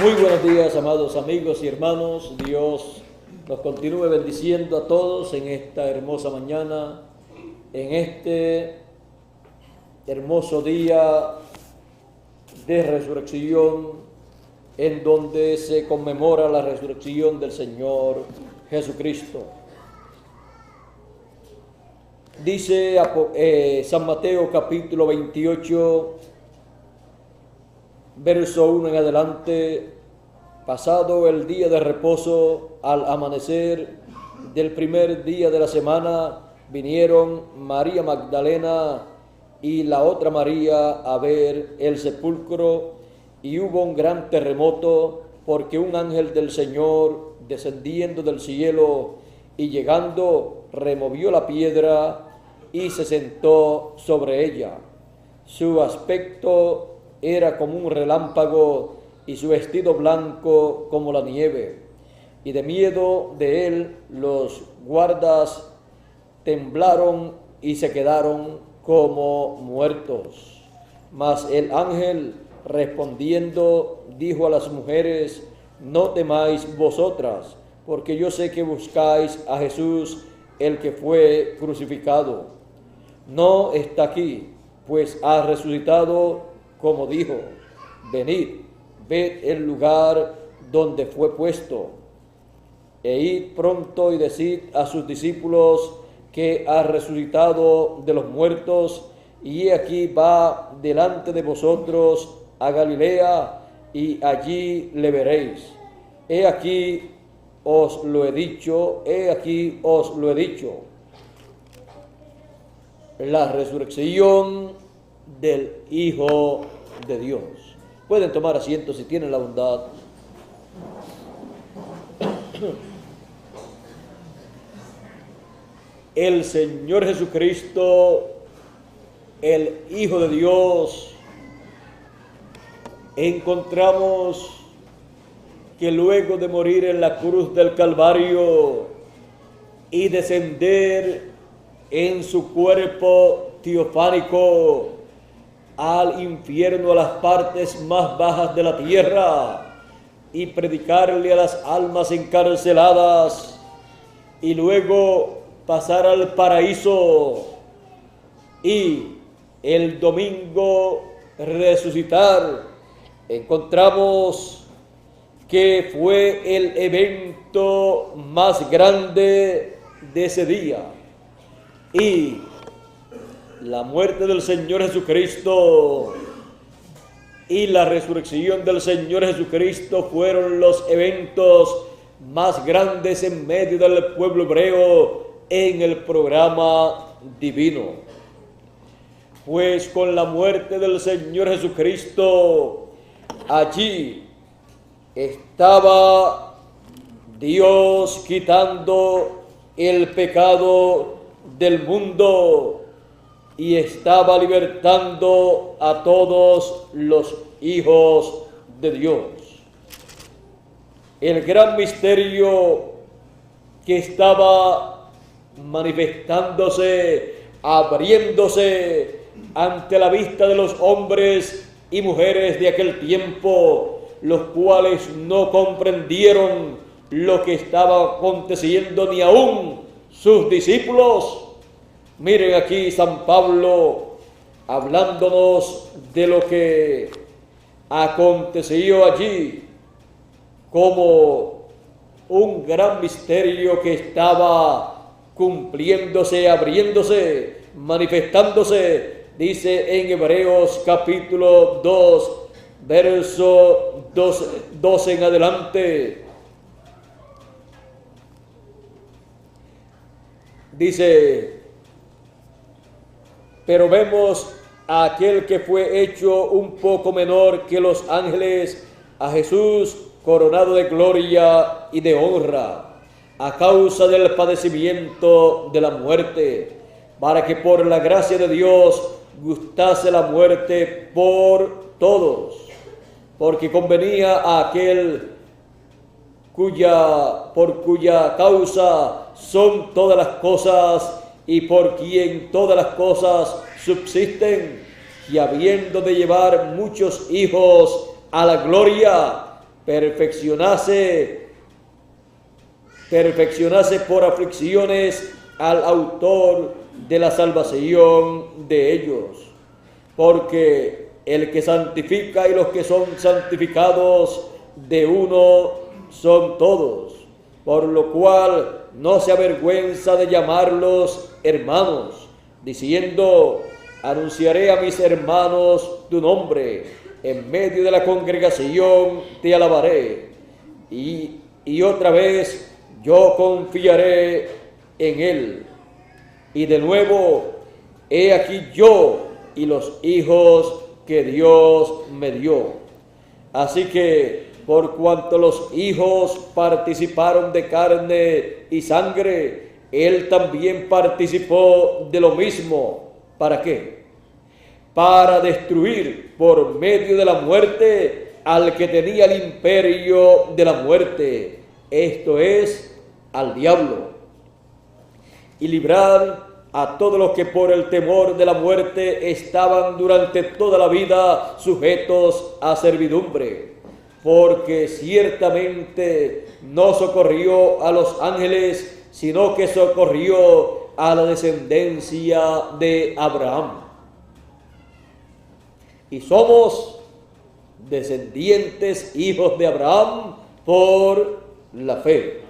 Muy buenos días, amados amigos y hermanos. Dios nos continúe bendiciendo a todos en esta hermosa mañana, en este hermoso día de resurrección, en donde se conmemora la resurrección del Señor Jesucristo. Dice San Mateo capítulo 28, verso 1 en adelante: pasado el día de reposo, al amanecer del primer día de la semana, vinieron María Magdalena y la otra María a ver el sepulcro, y hubo un gran terremoto, porque un ángel del Señor, descendiendo del cielo y llegando, removió la piedra y se sentó sobre ella. Su aspecto era como un relámpago y su vestido blanco como la nieve. Y de miedo de él los guardas temblaron y se quedaron como muertos. Mas el ángel, respondiendo, dijo a las mujeres: no temáis vosotras, porque yo sé que buscáis a Jesús, el que fue crucificado. No está aquí, pues ha resucitado, como dijo. Venid, ved el lugar donde fue puesto, e id pronto y decid a sus discípulos que ha resucitado de los muertos, y aquí va delante de vosotros a Galilea, y allí le veréis. He aquí os lo he dicho, he aquí os lo he dicho. La resurrección del Hijo de Dios. Pueden tomar asiento si tienen la bondad. El Señor Jesucristo, el Hijo de Dios, encontramos que luego de morir en la cruz del Calvario y descender en su cuerpo teofánico al infierno, a las partes más bajas de la tierra, y predicarle a las almas encarceladas, y luego pasar al paraíso, y el domingo resucitar, encontramos que fue el evento más grande de ese día. Y la muerte del Señor Jesucristo y la resurrección del Señor Jesucristo fueron los eventos más grandes en medio del pueblo hebreo en el programa divino. Pues con la muerte del Señor Jesucristo, allí estaba Dios quitando el pecado del mundo y estaba libertando a todos los hijos de Dios. El gran misterio que estaba manifestándose, abriéndose ante la vista de los hombres y mujeres de aquel tiempo, los cuales no comprendieron lo que estaba aconteciendo, ni aún sus discípulos. Miren aquí San Pablo hablándonos de lo que aconteció allí, como un gran misterio que estaba cumpliéndose, abriéndose, manifestándose. Dice en Hebreos capítulo 2, verso 12 en adelante. Dice: pero vemos a aquel que fue hecho un poco menor que los ángeles, a Jesús coronado de gloria y de honra, a causa del padecimiento de la muerte, para que por la gracia de Dios gustase la muerte por todos, porque convenía a aquel por cuya causa son todas las cosas, y por quien todas las cosas subsisten, y habiendo de llevar muchos hijos a la gloria, perfeccionase por aflicciones al autor de la salvación de ellos. Porque el que santifica y los que son santificados de uno son todos, por lo cual no se avergüenza de llamarlos hermanos, diciendo: anunciaré a mis hermanos tu nombre, en medio de la congregación te alabaré. Y otra vez yo confiaré en él. Y de nuevo, he aquí yo y los hijos que Dios me dio. Así que, por cuanto los hijos participaron de carne y sangre, él también participó de lo mismo. ¿Para qué? Para destruir por medio de la muerte al que tenía el imperio de la muerte, esto es, al diablo, y librar a todos los que por el temor de la muerte estaban durante toda la vida sujetos a servidumbre. Porque ciertamente no socorrió a los ángeles, sino que socorrió a la descendencia de Abraham. Y somos descendientes, hijos de Abraham, por la fe.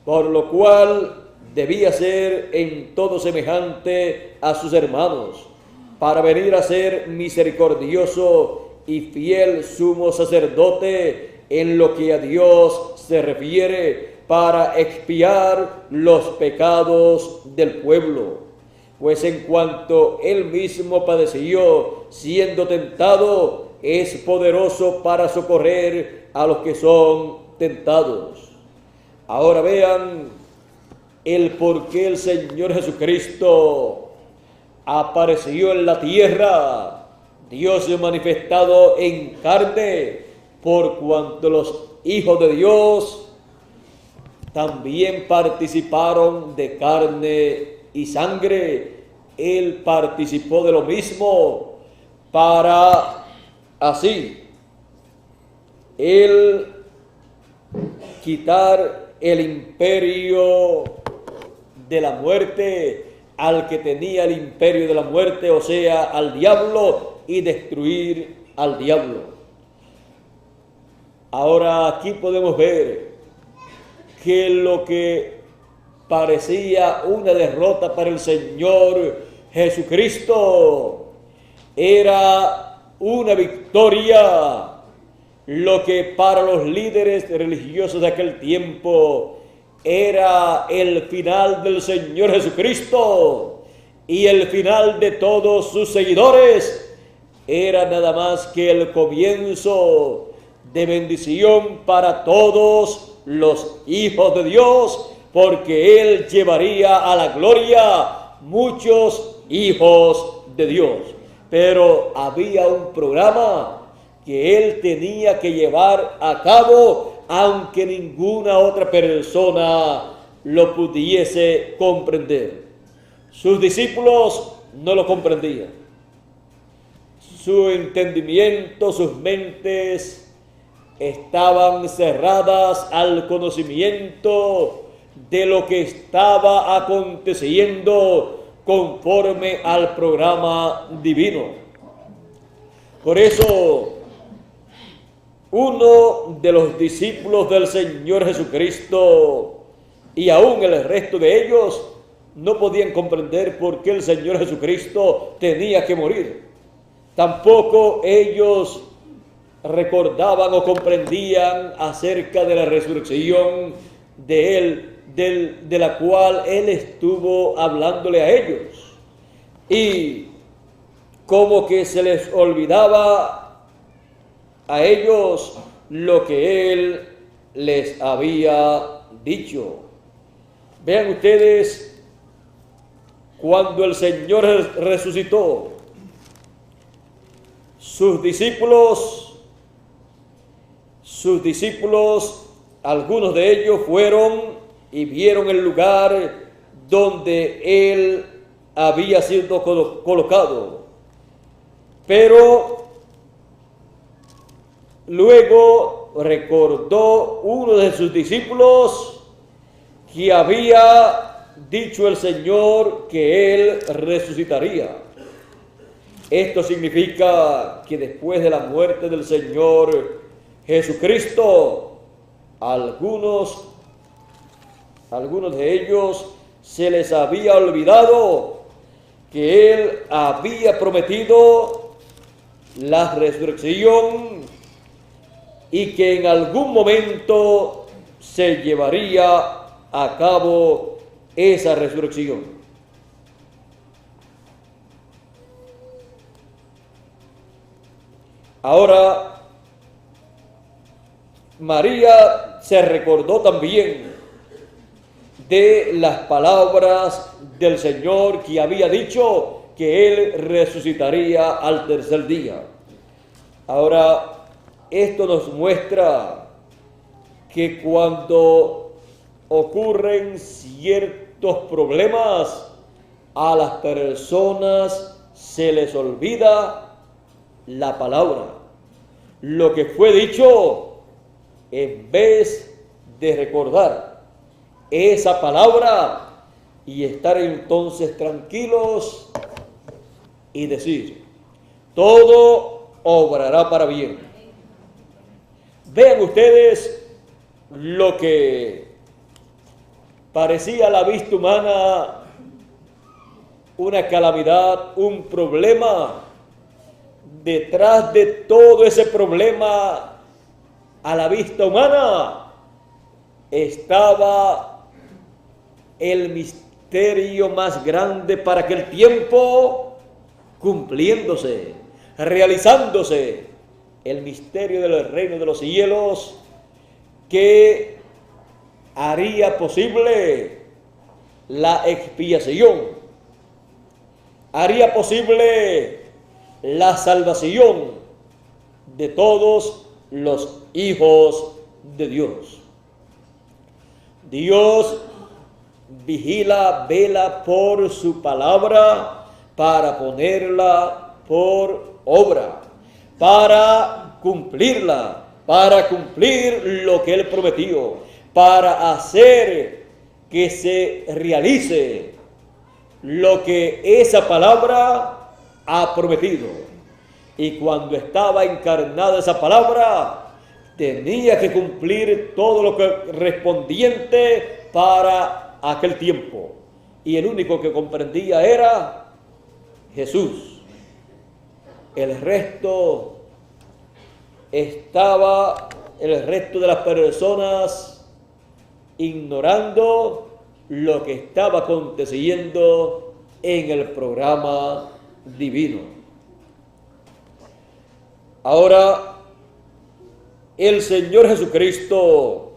Por lo cual debía ser en todo semejante a sus hermanos, para venir a ser misericordioso y fiel sumo sacerdote en lo que a Dios se refiere, para expiar los pecados del pueblo. Pues en cuanto él mismo padeció siendo tentado, es poderoso para socorrer a los que son tentados. Ahora vean el por qué el Señor Jesucristo apareció en la tierra. Dios manifestado en carne, por cuanto los hijos de Dios también participaron de carne y sangre. Él participó de lo mismo para así él quitar el imperio de la muerte al que tenía el imperio de la muerte, o sea, al diablo, y destruir al diablo. Ahora aquí podemos ver que lo que parecía una derrota para el Señor Jesucristo era una victoria. Lo que para los líderes religiosos de aquel tiempo era el final del Señor Jesucristo y el final de todos sus seguidores, era nada más que el comienzo de bendición para todos los hijos de Dios, porque Él llevaría a la gloria muchos hijos de Dios. Pero había un programa que Él tenía que llevar a cabo, aunque ninguna otra persona lo pudiese comprender. Sus discípulos no lo comprendían. Su entendimiento, sus mentes estaban cerradas al conocimiento de lo que estaba aconteciendo conforme al programa divino. Por eso, uno de los discípulos del Señor Jesucristo y aún el resto de ellos no podían comprender por qué el Señor Jesucristo tenía que morir. Tampoco ellos recordaban o comprendían acerca de la resurrección de Él, de la cual Él estuvo hablándole a ellos. Y como que se les olvidaba a ellos lo que Él les había dicho. Vean ustedes, cuando el Señor resucitó, sus discípulos, algunos de ellos fueron y vieron el lugar donde Él había sido colocado. Pero luego recordó uno de sus discípulos que había dicho el Señor que Él resucitaría. Esto significa que después de la muerte del Señor Jesucristo, algunos de ellos se les había olvidado que Él había prometido la resurrección y que en algún momento se llevaría a cabo esa resurrección. Ahora, María se recordó también de las palabras del Señor que había dicho que Él resucitaría al tercer día. Ahora, esto nos muestra que cuando ocurren ciertos problemas, a las personas se les olvida la palabra, lo que fue dicho, en vez de recordar esa palabra y estar entonces tranquilos y decir, todo obrará para bien. Vean ustedes lo que parecía a la vista humana una calamidad, un problema. Detrás de todo ese problema a la vista humana estaba el misterio más grande para aquel tiempo cumpliéndose, realizándose, el misterio del reino de los cielos que haría posible la expiación, haría posible la salvación de todos los hijos de Dios. Dios vigila, vela por su palabra para ponerla por obra, para cumplirla, para cumplir lo que Él prometió, para hacer que se realice lo que esa palabra ha prometido. Y cuando estaba encarnada esa palabra, tenía que cumplir todo lo correspondiente para aquel tiempo. Y el único que comprendía era Jesús. El resto de las personas ignorando lo que estaba aconteciendo en el programa divino. Ahora, el Señor Jesucristo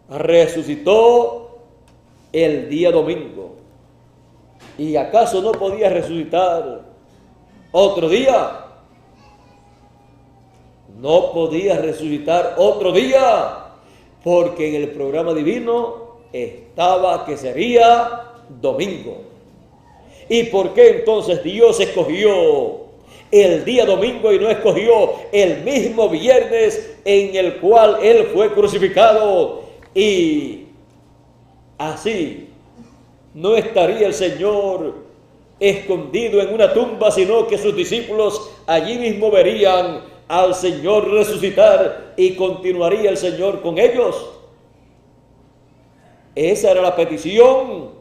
resucitó el día domingo. ¿Y acaso no podía resucitar otro día? No podía resucitar otro día, porque en el programa divino estaba que sería domingo. ¿Y por qué entonces Dios escogió el día domingo y no escogió el mismo viernes en el cual Él fue crucificado? Y así no estaría el Señor escondido en una tumba, sino que sus discípulos allí mismo verían al Señor resucitar y continuaría el Señor con ellos. Esa era la petición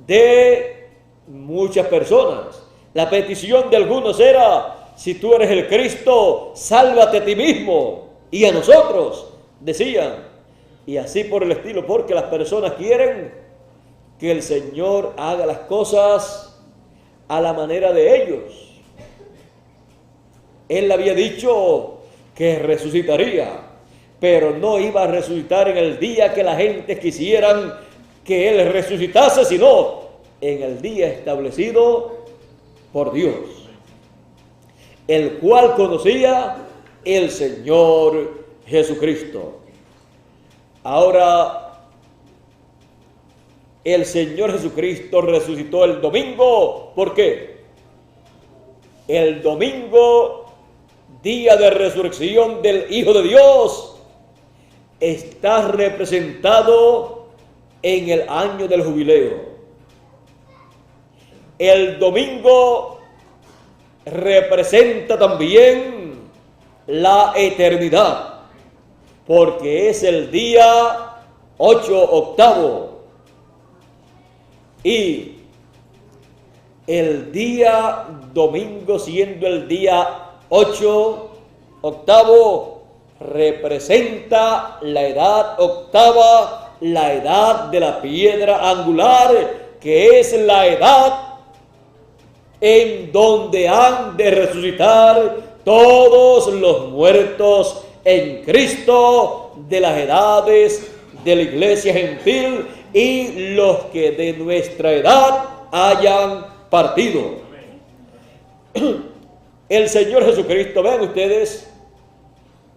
de muchas personas. La petición de algunos era: si tú eres el Cristo, sálvate a ti mismo y a nosotros, decían. Y así por el estilo, porque las personas quieren que el Señor haga las cosas a la manera de ellos. Él había dicho que resucitaría, pero no iba a resucitar en el día que la gente quisieran que Él resucitase, sino en el día establecido por Dios, el cual conocía el Señor Jesucristo. Ahora, el Señor Jesucristo resucitó el domingo. ¿Por qué? El domingo día de resurrección del Hijo de Dios, está representado en el año del jubileo. El domingo representa también la eternidad, porque es el día 8/8. Y el día domingo, siendo el día 8/8, representa la edad octava, la edad de la piedra angular, que es la edad en donde han de resucitar todos los muertos en Cristo de las edades de la iglesia gentil y los que de nuestra edad hayan partido. El Señor Jesucristo, vean ustedes,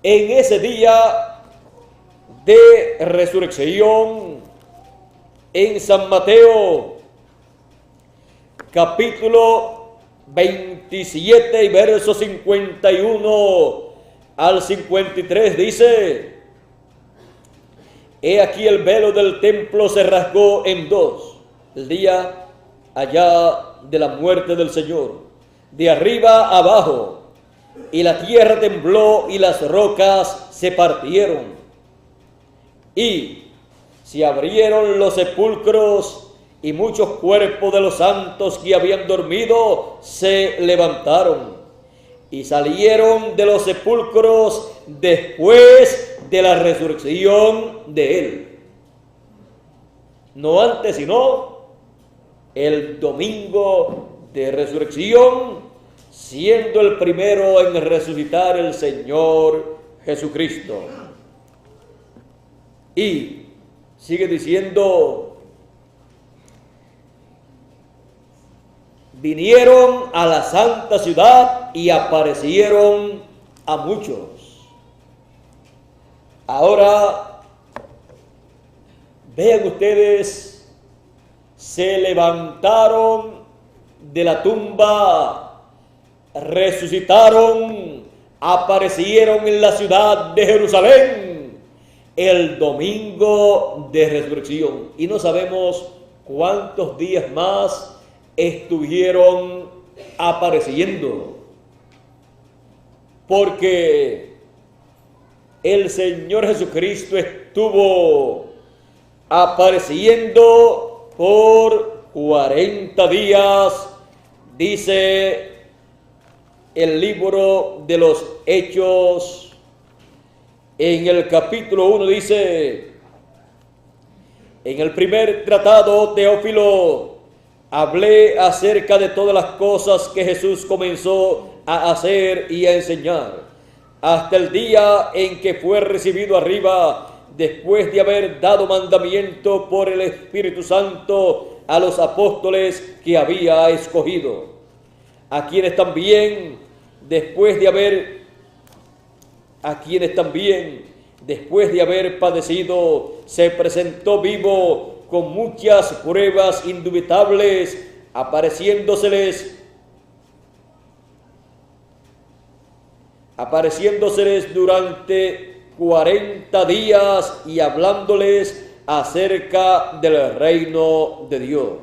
en ese día de resurrección, en San Mateo, capítulo 27 y verso 51 al 53, dice: he aquí el velo del templo se rasgó en dos, el día allá de la muerte del Señor, de arriba a abajo, y la tierra tembló y las rocas se partieron, y se abrieron los sepulcros, y muchos cuerpos de los santos que habían dormido se levantaron y salieron de los sepulcros después de la resurrección de él. No antes, sino el domingo de resurrección, siendo el primero en resucitar el Señor Jesucristo. Y sigue diciendo: vinieron a la santa ciudad y aparecieron a muchos. Ahora, vean ustedes, se levantaron de la tumba, resucitaron, aparecieron en la ciudad de Jerusalén el domingo de resurrección. Y no sabemos cuántos días más estuvieron apareciendo, porque el Señor Jesucristo estuvo apareciendo por 40 días, dice el libro de los Hechos, en el capítulo 1, dice: en el primer tratado, Teófilo, hablé acerca de todas las cosas que Jesús comenzó a hacer y a enseñar, hasta el día en que fue recibido arriba, después de haber dado mandamiento por el Espíritu Santo a los apóstoles que había escogido, a quienes también, después de haber padecido, se presentó vivo con muchas pruebas indubitables, apareciéndoseles durante 40 días y hablándoles acerca del reino de Dios.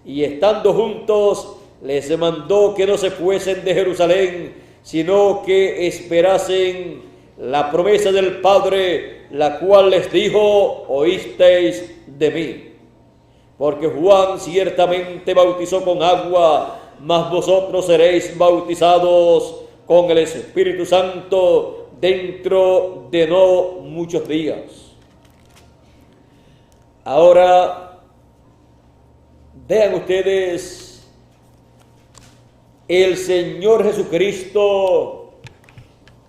Y estando juntos, les mandó que no se fuesen de Jerusalén, sino que esperasen la promesa del Padre, la cual les dijo: oísteis de mí. Porque Juan ciertamente bautizó con agua, mas vosotros seréis bautizados con el Espíritu Santo dentro de no muchos días. Ahora, vean ustedes, el Señor Jesucristo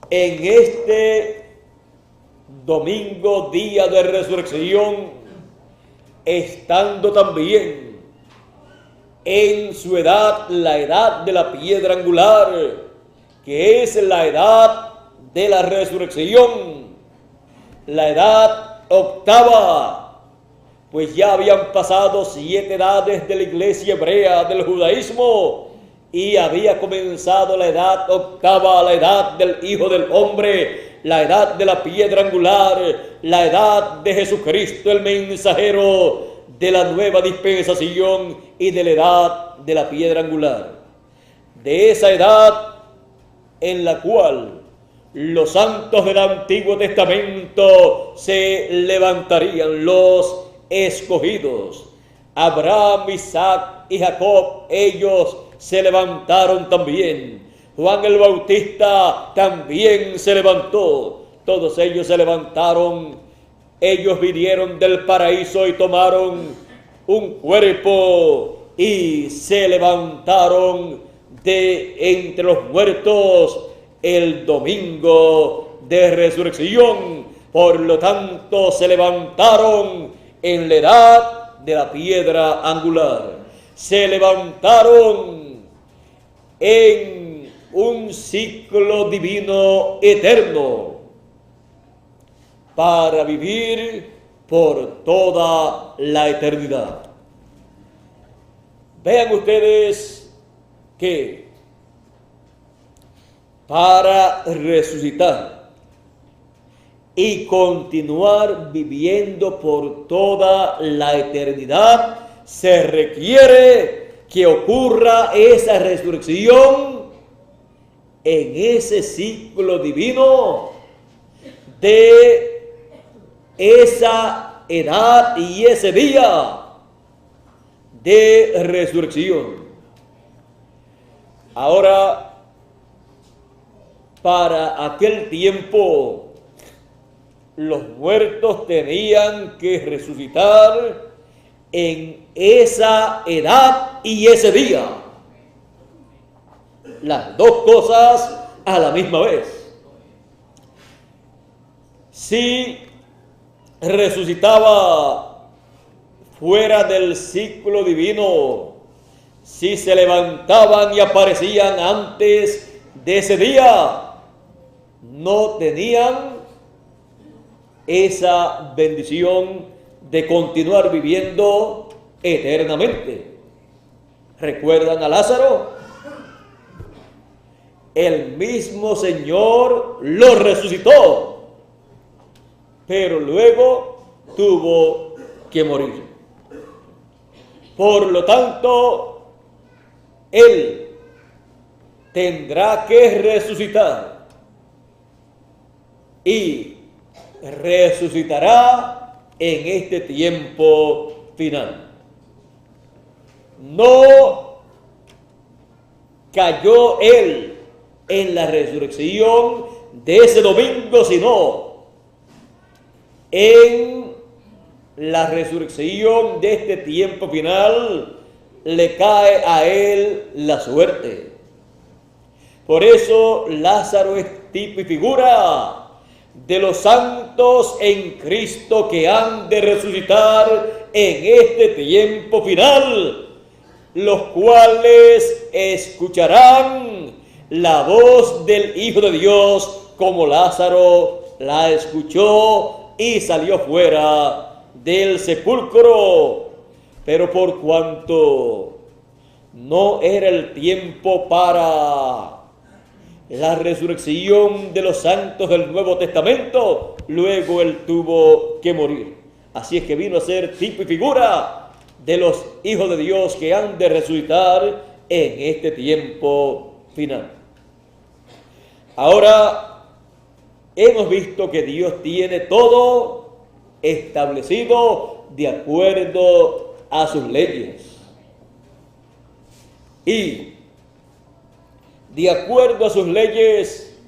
en este domingo, día de resurrección, estando también en su edad, la edad de la piedra angular, que es la edad de la resurrección, la edad octava, pues ya habían pasado 7 edades de la iglesia hebrea del judaísmo, y había comenzado la edad octava, la edad del Hijo del Hombre, la edad de la piedra angular, la edad de Jesucristo, el mensajero de la nueva dispensación y de la edad de la piedra angular. De esa edad en la cual los santos del Antiguo Testamento se levantarían, los escogidos. Abraham, Isaac y Jacob, ellos se levantaron también. Juan el Bautista también se levantó. Todos ellos se levantaron. Ellos vinieron del paraíso y tomaron un cuerpo y se levantaron de entre los muertos el domingo de resurrección. Por lo tanto, se levantaron en la edad de la piedra angular. Se levantaron en un ciclo divino eterno para vivir por toda la eternidad. Vean ustedes que para resucitar y continuar viviendo por toda la eternidad, se requiere que ocurra esa resurrección en ese ciclo divino de esa edad y ese día de resurrección. Ahora, para aquel tiempo, los muertos tenían que resucitar en esa edad y ese día. Las dos cosas a la misma vez. Si resucitaba fuera del ciclo divino, si se levantaban y aparecían antes de ese día, no tenían esa bendición de continuar viviendo eternamente. ¿Recuerdan a Lázaro? El mismo Señor lo resucitó, pero luego tuvo que morir. Por lo tanto, Él tendrá que resucitar y resucitará en este tiempo final. No cayó Él en la resurrección de ese domingo, sino en la resurrección de este tiempo final le cae a Él la suerte. Por eso Lázaro es tipo y figura de los santos en Cristo que han de resucitar en este tiempo final, los cuales escucharán la voz del Hijo de Dios como Lázaro la escuchó y salió fuera del sepulcro. Pero por cuanto no era el tiempo para la resurrección de los santos del Nuevo Testamento, luego Él tuvo que morir. Así es que vino a ser tipo y figura de los hijos de Dios que han de resucitar en este tiempo final. Ahora, hemos visto que Dios tiene todo establecido de acuerdo a sus leyes. Y de acuerdo a sus leyes,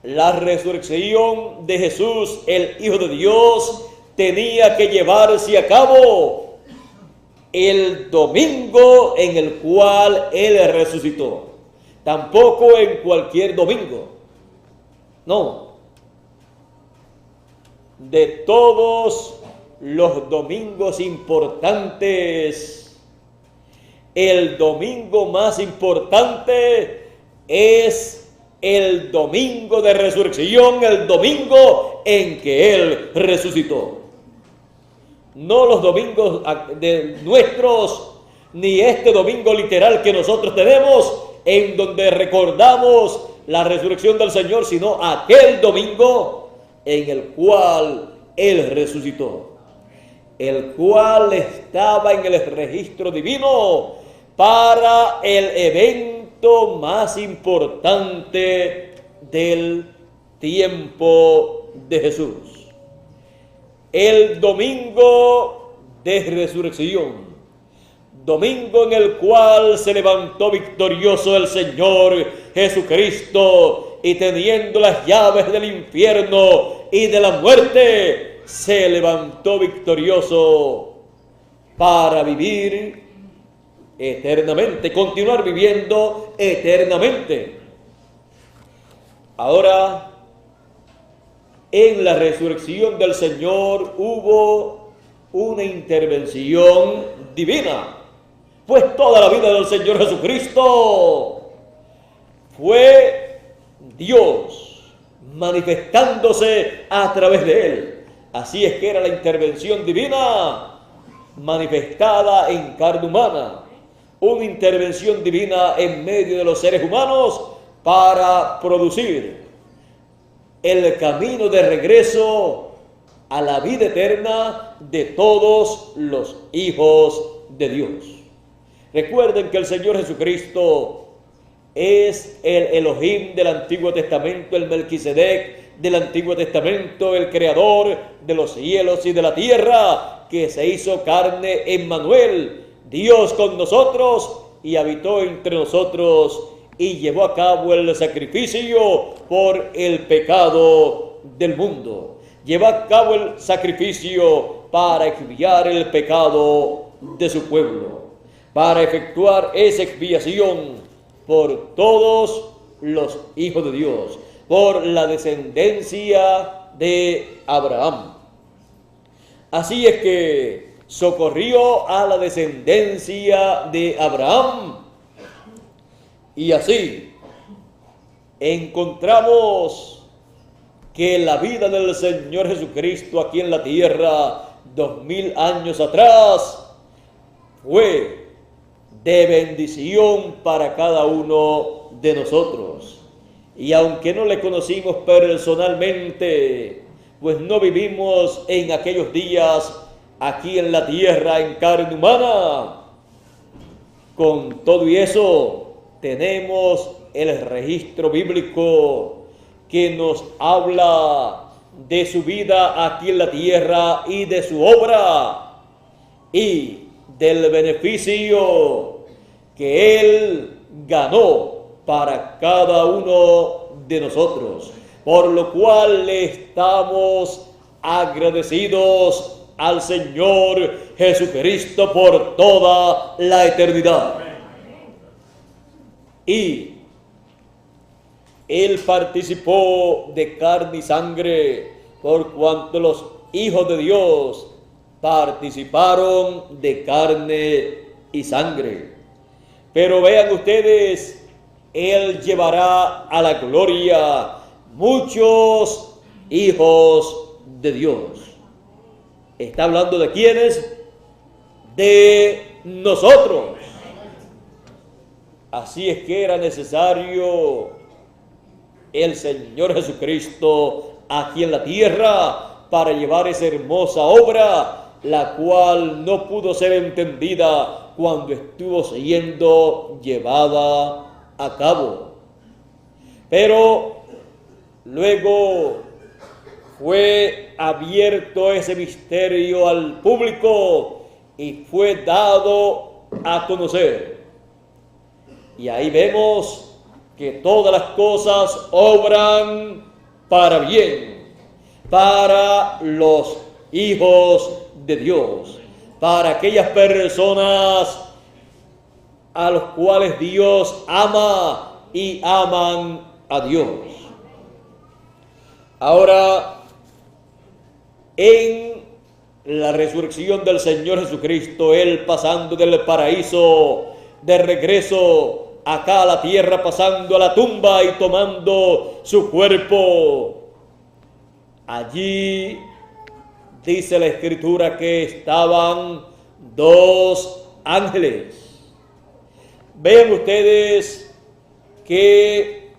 la resurrección de Jesús, el Hijo de Dios, tenía que llevarse a cabo el domingo en el cual Él resucitó. Tampoco en cualquier domingo. No. De todos los domingos importantes, el domingo más importante es el domingo de resurrección, el domingo en que Él resucitó. No los domingos de nuestros, ni este domingo literal que nosotros tenemos, en donde recordamos la resurrección del Señor, sino aquel domingo en el cual Él resucitó, el cual estaba en el registro divino para el evento más importante del tiempo de Jesús. El domingo de resurrección, domingo en el cual se levantó victorioso el Señor Jesucristo, y teniendo las llaves del infierno y de la muerte, se levantó victorioso para vivir eternamente, continuar viviendo eternamente. Ahora, en la resurrección del Señor hubo una intervención divina, pues toda la vida del Señor Jesucristo fue Dios manifestándose a través de Él. Así es que era la intervención divina manifestada en carne humana, una intervención divina en medio de los seres humanos para producir el camino de regreso a la vida eterna de todos los hijos de Dios. Recuerden que el Señor Jesucristo es el Elohim del Antiguo Testamento, el Melquisedec del Antiguo Testamento, el creador de los cielos y de la tierra, que se hizo carne, Emmanuel, Dios con nosotros, y habitó entre nosotros y llevó a cabo el sacrificio por el pecado del mundo. Llevó a cabo el sacrificio para expiar el pecado de su pueblo, para efectuar esa expiación por todos los hijos de Dios, por la descendencia de Abraham. Así es que socorrió a la descendencia de Abraham, y así encontramos que la vida del Señor Jesucristo aquí en la tierra 2000 años atrás fue de bendición para cada uno de nosotros. Y aunque no le conocimos personalmente, pues no vivimos en aquellos días aquí en la tierra en carne humana, con todo y eso tenemos el registro bíblico que nos habla de su vida aquí en la tierra y de su obra y del beneficio que Él ganó para cada uno de nosotros, por lo cual le estamos agradecidos al Señor Jesucristo por toda la eternidad. Y Él participó de carne y sangre, por cuanto los hijos de Dios participaron de carne y sangre. Pero vean ustedes, Él llevará a la gloria muchos hijos de Dios. ¿Está hablando de quiénes? De nosotros. Así es que era necesario el Señor Jesucristo aquí en la tierra para llevar esa hermosa obra, la cual no pudo ser entendida cuando estuvo siendo llevada a cabo. Pero luego fue abierto ese misterio al público y fue dado a conocer. Y ahí vemos que todas las cosas obran para bien, para los hijos de Dios, para aquellas personas a los cuales Dios ama y aman a Dios. Ahora, en la resurrección del Señor Jesucristo, Él pasando del paraíso de regreso acá a la tierra, pasando a la tumba y tomando su cuerpo, allí dice la Escritura que estaban dos ángeles. Vean ustedes que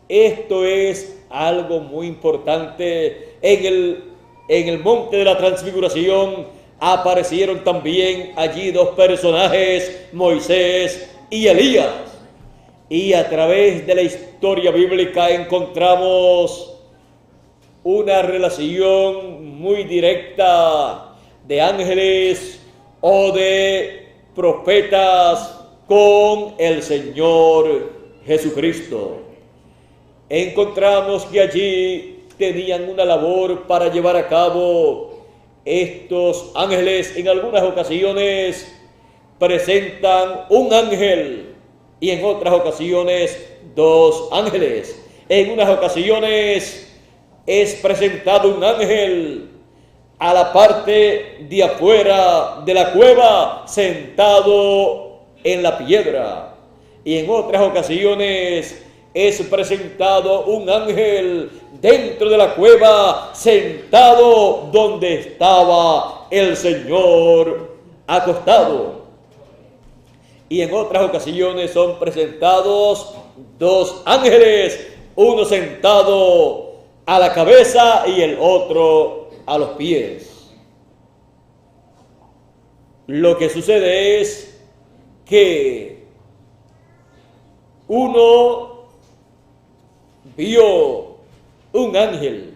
esto es algo muy importante. En el monte de la transfiguración aparecieron también allí dos personajes, Moisés y Elías. Y a través de la historia bíblica encontramos una relación muy directa de ángeles o de profetas con el Señor Jesucristo. Encontramos que allí tenían una labor para llevar a cabo. Estos ángeles en algunas ocasiones presentan un ángel y en otras ocasiones dos ángeles. En unas ocasiones es presentado un ángel a la parte de afuera de la cueva, sentado en la piedra. Y en otras ocasiones es presentado un ángel dentro de la cueva, sentado donde estaba el Señor acostado. Y en otras ocasiones son presentados dos ángeles, uno sentado a la cabeza y el otro a los pies. Lo que sucede es que uno vio un ángel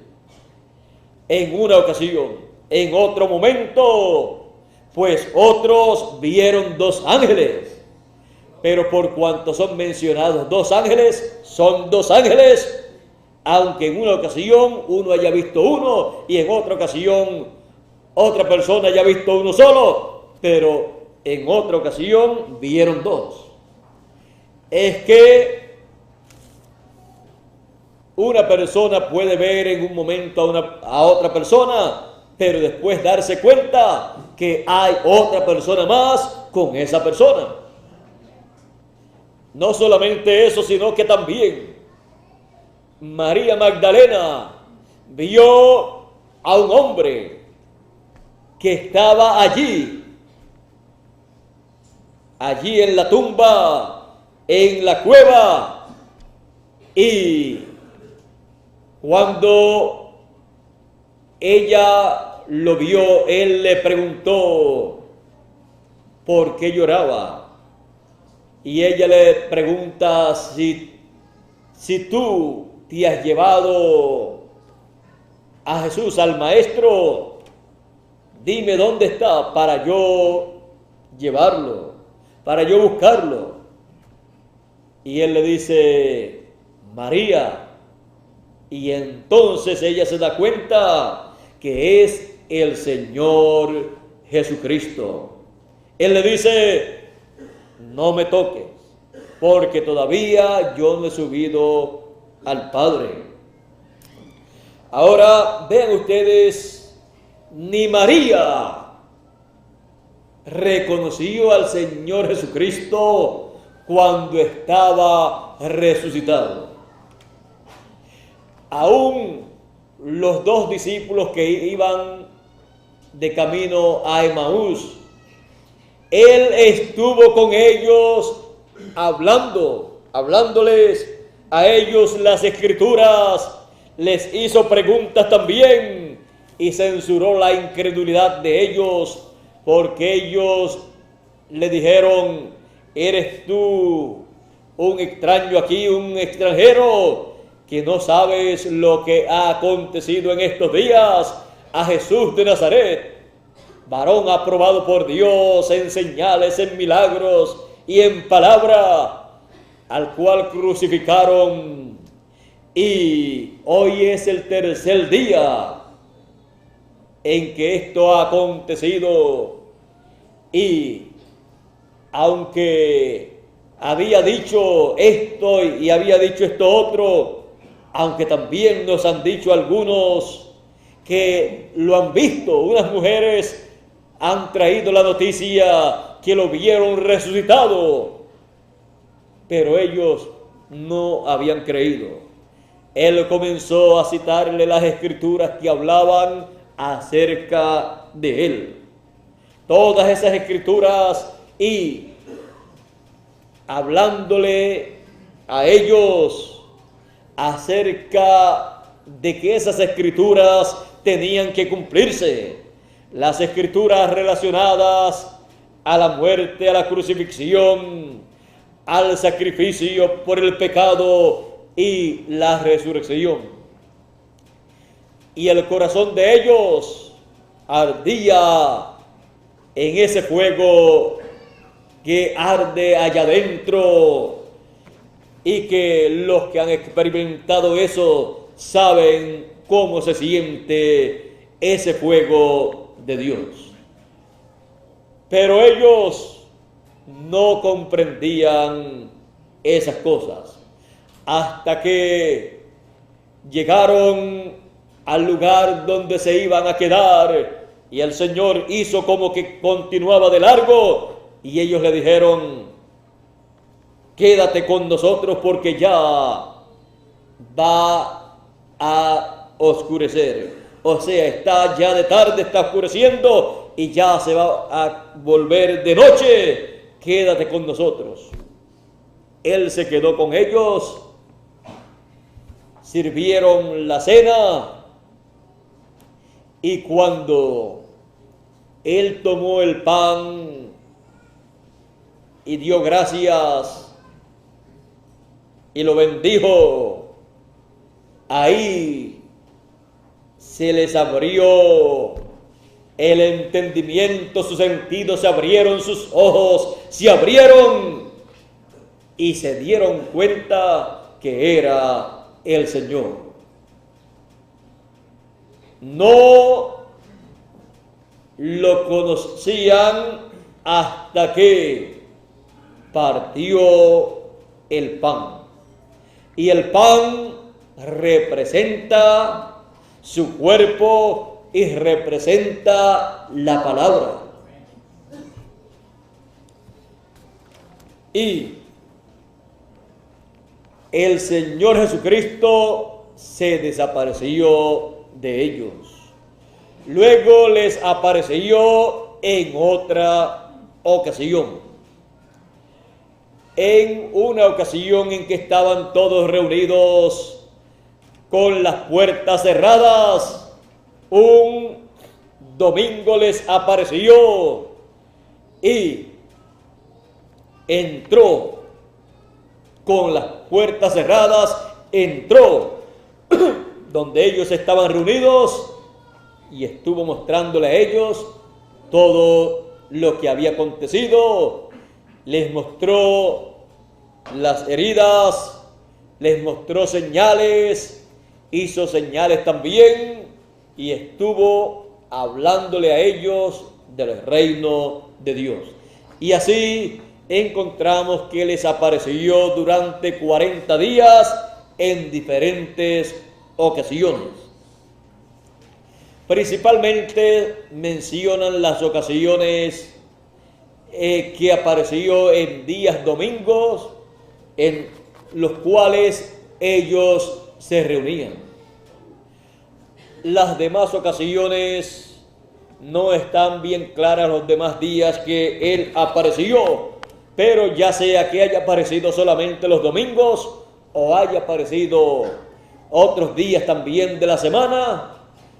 en una ocasión, en otro momento, pues otros vieron dos ángeles. Pero por cuanto son mencionados dos ángeles, son dos ángeles, aunque en una ocasión uno haya visto uno y en otra ocasión otra persona haya visto uno solo, pero en otra ocasión vieron dos. Es que una persona puede ver en un momento a otra persona, pero después darse cuenta que hay otra persona más con esa persona. No solamente eso, sino que también María Magdalena vio a un hombre que estaba allí en la tumba, en la cueva, y cuando ella lo vio, él le preguntó por qué lloraba. Y ella le pregunta si tú te has llevado a Jesús, al Maestro, dime dónde está para yo llevarlo, para yo buscarlo. Y él le dice, María. Y entonces ella se da cuenta que es el Señor Jesucristo. Él le dice, no me toques, porque todavía yo no he subido al Padre. Ahora vean ustedes, ni María reconoció al Señor Jesucristo cuando estaba resucitado. Aún los dos discípulos que iban de camino a Emaús, Él estuvo con ellos hablándoles a ellos las Escrituras, les hizo preguntas también y censuró la incredulidad de ellos, porque ellos le dijeron, ¿eres tú un extraño aquí, un extranjero, que no sabes lo que ha acontecido en estos días a Jesús de Nazaret, varón aprobado por Dios en señales, en milagros y en palabra, al cual crucificaron, y hoy es el tercer día en que esto ha acontecido? Y aunque había dicho esto y había dicho esto otro, aunque también nos han dicho algunos que lo han visto, unas mujeres han traído la noticia que lo vieron resucitado, pero ellos no habían creído. Él comenzó a citarle las Escrituras que hablaban acerca de él. Todas esas Escrituras, y hablándole a ellos acerca de que esas escrituras tenían que cumplirse. Las escrituras relacionadas a la muerte, a la crucifixión, al sacrificio por el pecado y la resurrección. Y el corazón de ellos ardía en ese fuego que arde allá adentro, y que los que han experimentado eso saben cómo se siente ese fuego de Dios. Pero ellos no comprendían esas cosas hasta que llegaron al lugar donde se iban a quedar, y el Señor hizo como que continuaba de largo, y ellos le dijeron: quédate con nosotros porque ya va a oscurecer. O sea, está ya de tarde, está oscureciendo y ya se va a volver de noche. Quédate con nosotros. Él se quedó con ellos, sirvieron la cena, y cuando Él tomó el pan y dio gracias y lo bendijo, ahí se les abrió el entendimiento, sus sentidos se abrieron, sus ojos se abrieron y se dieron cuenta que era el Señor. No lo conocían hasta que partió el pan. Y el pan representa su cuerpo y representa la palabra. Y el Señor Jesucristo se desapareció de ellos. Luego les apareció en otra ocasión. En una ocasión en que estaban todos reunidos con las puertas cerradas, un domingo les apareció y entró con las puertas cerradas, entró donde ellos estaban reunidos y estuvo mostrándole a ellos todo lo que había acontecido. Les mostró las heridas, les mostró señales, hizo señales también y estuvo hablándole a ellos del reino de Dios. Y así encontramos que les apareció durante 40 días en diferentes ocasiones. Principalmente mencionan las ocasiones que apareció en días domingos, en los cuales ellos se reunían. Las demás ocasiones no están bien claras, los demás días que Él apareció, pero ya sea que haya aparecido solamente los domingos o haya aparecido otros días también de la semana,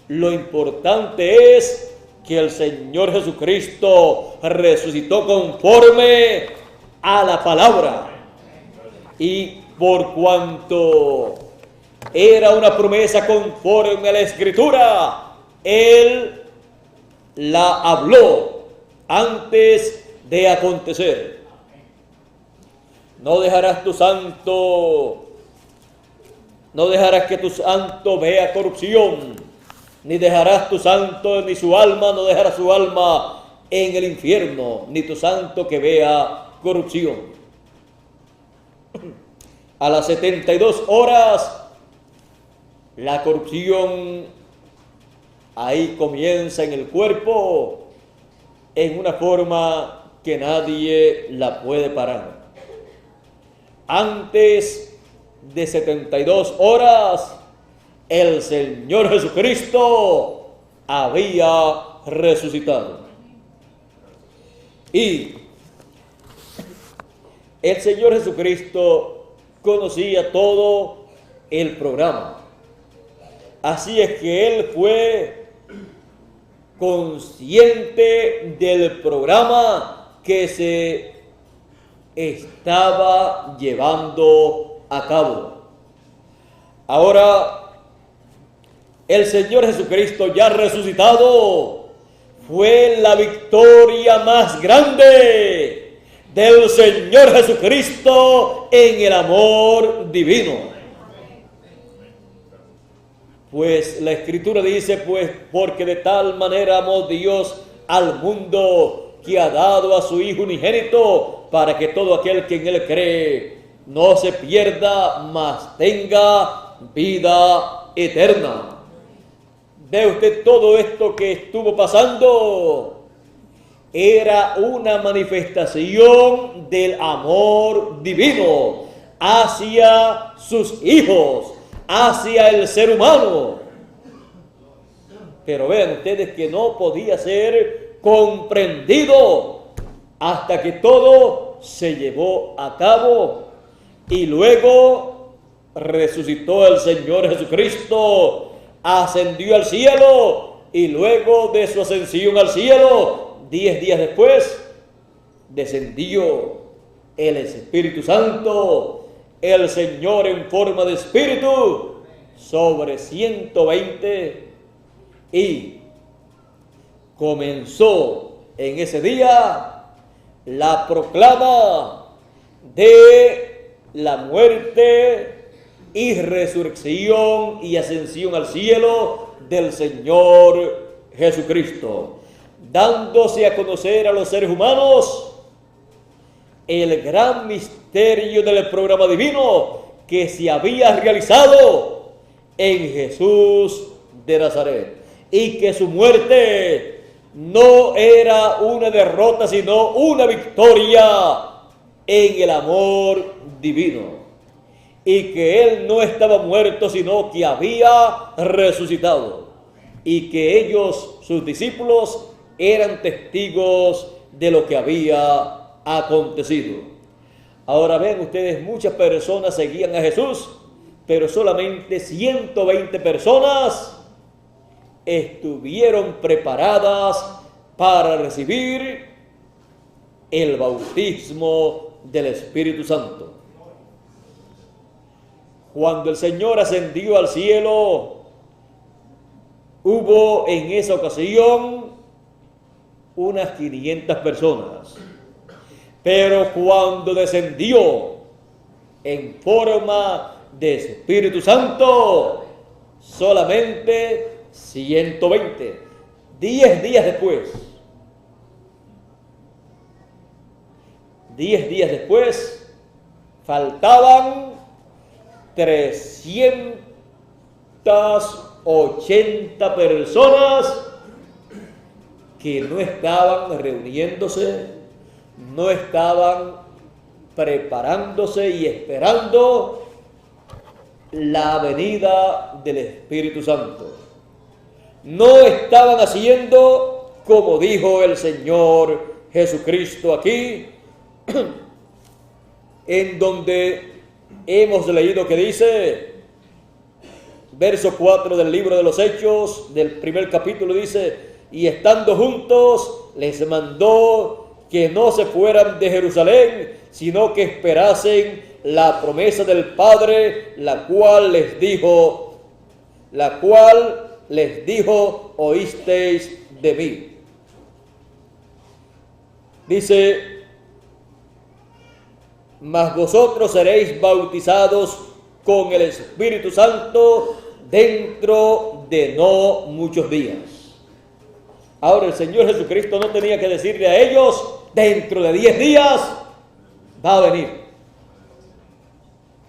lo importante es que el Señor Jesucristo resucitó conforme a la palabra. Y por cuanto era una promesa conforme a la Escritura, Él la habló antes de acontecer. No dejarás que tu santo vea corrupción, ni dejarás tu santo, ni su alma, no dejará su alma en el infierno, ni tu santo que vea corrupción. A las 72 horas, la corrupción ahí comienza en el cuerpo, en una forma que nadie la puede parar. Antes de 72 horas, el Señor Jesucristo había resucitado. Y el Señor Jesucristo conocía todo el programa. Así es que él fue consciente del programa que se estaba llevando a cabo. Ahora, el Señor Jesucristo ya resucitado fue la victoria más grande del Señor Jesucristo en el amor divino. Pues la Escritura dice, pues, porque de tal manera amó Dios al mundo que ha dado a su Hijo unigénito, para que todo aquel que en Él cree no se pierda, mas tenga vida eterna. ¿Ve usted todo esto que estuvo pasando? Era una manifestación del amor divino hacia sus hijos, hacia el ser humano. Pero vean ustedes que no podía ser comprendido hasta que todo se llevó a cabo y luego resucitó el Señor Jesucristo, ascendió al cielo y luego de su ascensión al cielo, 10 días después, descendió el Espíritu Santo, el Señor en forma de Espíritu, sobre 120 y comenzó en ese día la proclama de la muerte y resurrección y ascensión al cielo del Señor Jesucristo, dándose a conocer a los seres humanos el gran misterio del programa divino que se había realizado en Jesús de Nazaret, y que su muerte no era una derrota, sino una victoria en el amor divino, y que Él no estaba muerto, sino que había resucitado, y que ellos, sus discípulos, eran testigos de lo que había acontecido. Ahora ven ustedes, muchas personas seguían a Jesús, pero solamente 120 personas estuvieron preparadas para recibir el bautismo del Espíritu Santo. Cuando el Señor ascendió al cielo, hubo en esa ocasión unas 500 personas. Pero cuando descendió en forma de Espíritu Santo, solamente 120. 10 días después. 10 días después, faltaban 380 personas que no estaban reuniéndose, no estaban preparándose y esperando la venida del Espíritu Santo. No estaban haciendo como dijo el Señor Jesucristo aquí, en donde hemos leído que dice, verso 4 del libro de los Hechos, del primer capítulo, dice, y estando juntos les mandó que no se fueran de Jerusalén, sino que esperasen la promesa del Padre, la cual les dijo, oísteis de mí. Dice, mas vosotros seréis bautizados con el Espíritu Santo dentro de no muchos días. Ahora el Señor Jesucristo no tenía que decirle a ellos, dentro de 10 días va a venir.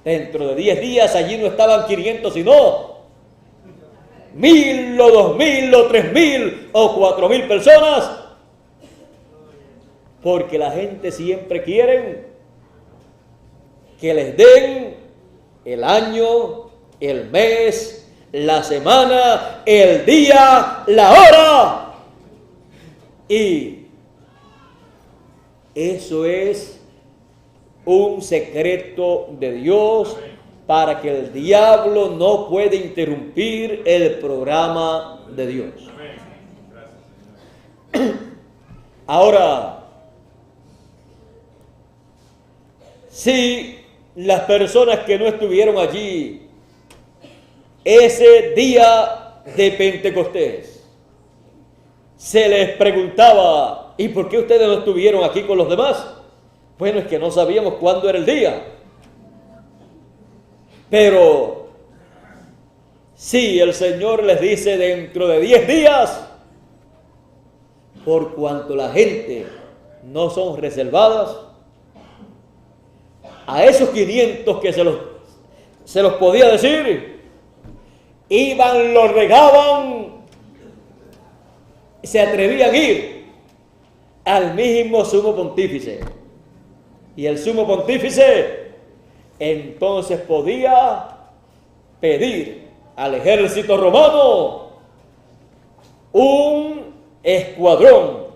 Dentro de 10 días allí no estaban 500, sino 1000 o 2000 o 3000 o 4000 personas. Porque la gente siempre quiere que les den el año, el mes, la semana, el día, la hora. Y eso es un secreto de Dios para que el diablo no pueda interrumpir el programa de Dios. Ahora, si las personas que no estuvieron allí ese día de Pentecostés se les preguntaba, ¿y por qué ustedes no estuvieron aquí con los demás? Bueno, es que no sabíamos cuándo era el día. Pero si el Señor les dice dentro de 10 días, por cuanto la gente no son reservadas, a esos 500 que se los podía decir, iban, los regaban, se atrevían a ir al mismo sumo pontífice. Y el sumo pontífice entonces podía pedir al ejército romano un escuadrón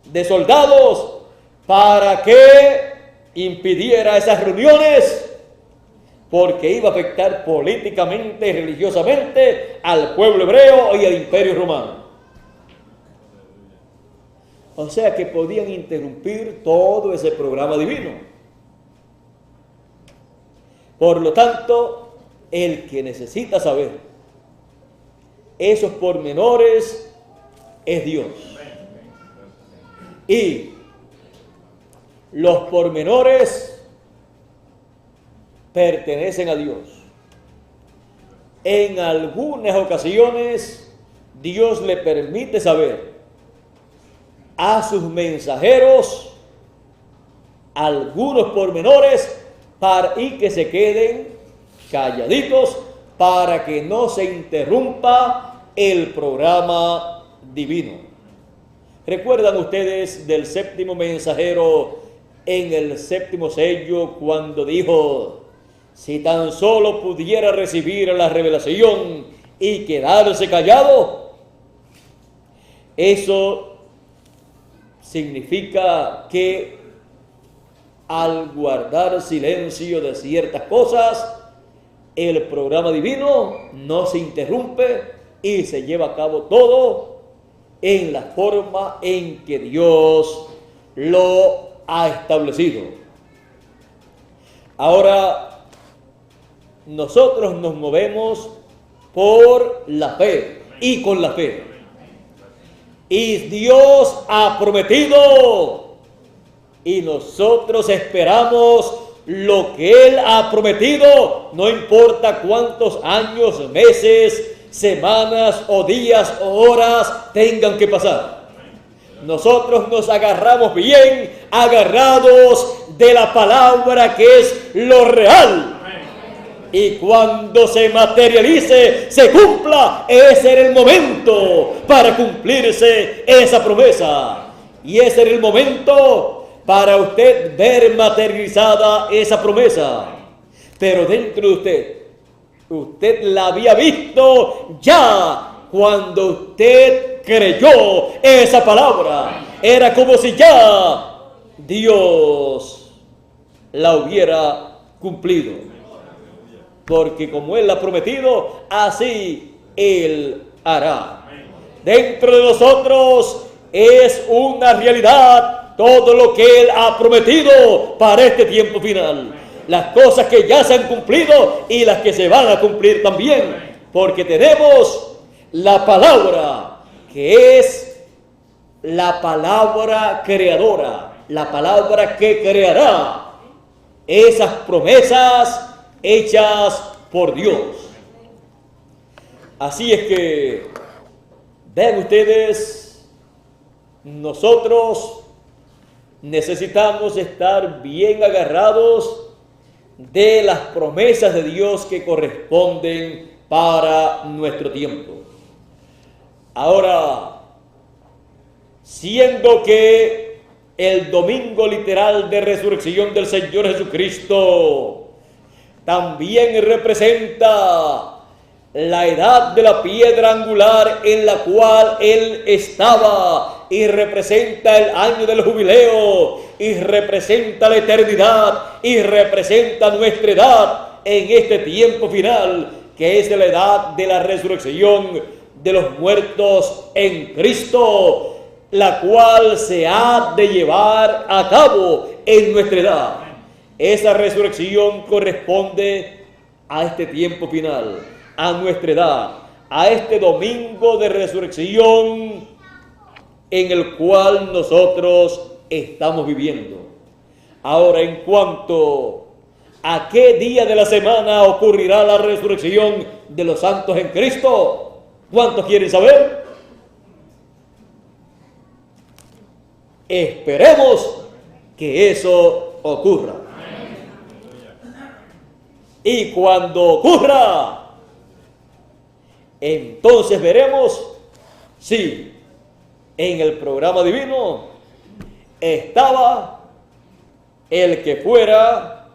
de soldados para que impidiera esas reuniones, porque iba a afectar políticamente y religiosamente al pueblo hebreo y al imperio romano. O sea que podían interrumpir todo ese programa divino. Por lo tanto, el que necesita saber esos pormenores es Dios. Y los pormenores pertenecen a Dios. En algunas ocasiones, Dios le permite saber a sus mensajeros algunos pormenores y que se queden calladitos para que no se interrumpa el programa divino. ¿Recuerdan ustedes del séptimo mensajero en el séptimo sello cuando dijo: si tan solo pudiera recibir la revelación y quedarse callado? Eso significa que al guardar silencio de ciertas cosas, el programa divino no se interrumpe y se lleva a cabo todo en la forma en que Dios lo ha establecido. Ahora, nosotros nos movemos por la fe y con la fe. Y Dios ha prometido, y nosotros esperamos lo que Él ha prometido, no importa cuántos años, meses, semanas o días o horas tengan que pasar. Nosotros nos agarramos bien, agarrados de la palabra que es lo real. Y cuando se materialice, se cumpla, ese era el momento para cumplirse esa promesa. Y ese era el momento para usted ver materializada esa promesa. Pero dentro de usted la había visto ya cuando usted creyó esa palabra. Era como si ya Dios la hubiera cumplido. Porque como Él ha prometido, así Él hará. Dentro de nosotros es una realidad todo lo que Él ha prometido para este tiempo final. Las cosas que ya se han cumplido y las que se van a cumplir también. Porque tenemos la palabra, que es la palabra creadora, la palabra que creará esas promesas hechas por Dios. Así es que, vean ustedes, nosotros necesitamos estar bien agarrados de las promesas de Dios que corresponden para nuestro tiempo. Ahora, siendo que el domingo literal de resurrección del Señor Jesucristo también representa la edad de la piedra angular en la cual Él estaba y representa el año del jubileo, y representa la eternidad, y representa nuestra edad en este tiempo final, que es la edad de la resurrección de los muertos en Cristo, la cual se ha de llevar a cabo en nuestra edad. Esa resurrección corresponde a este tiempo final, a nuestra edad, a este domingo de resurrección en el cual nosotros estamos viviendo. Ahora, en cuanto a qué día de la semana ocurrirá la resurrección de los santos en Cristo, ¿cuántos quieren saber? Esperemos que eso ocurra. Y cuando ocurra, entonces veremos si en el programa divino estaba el que fuera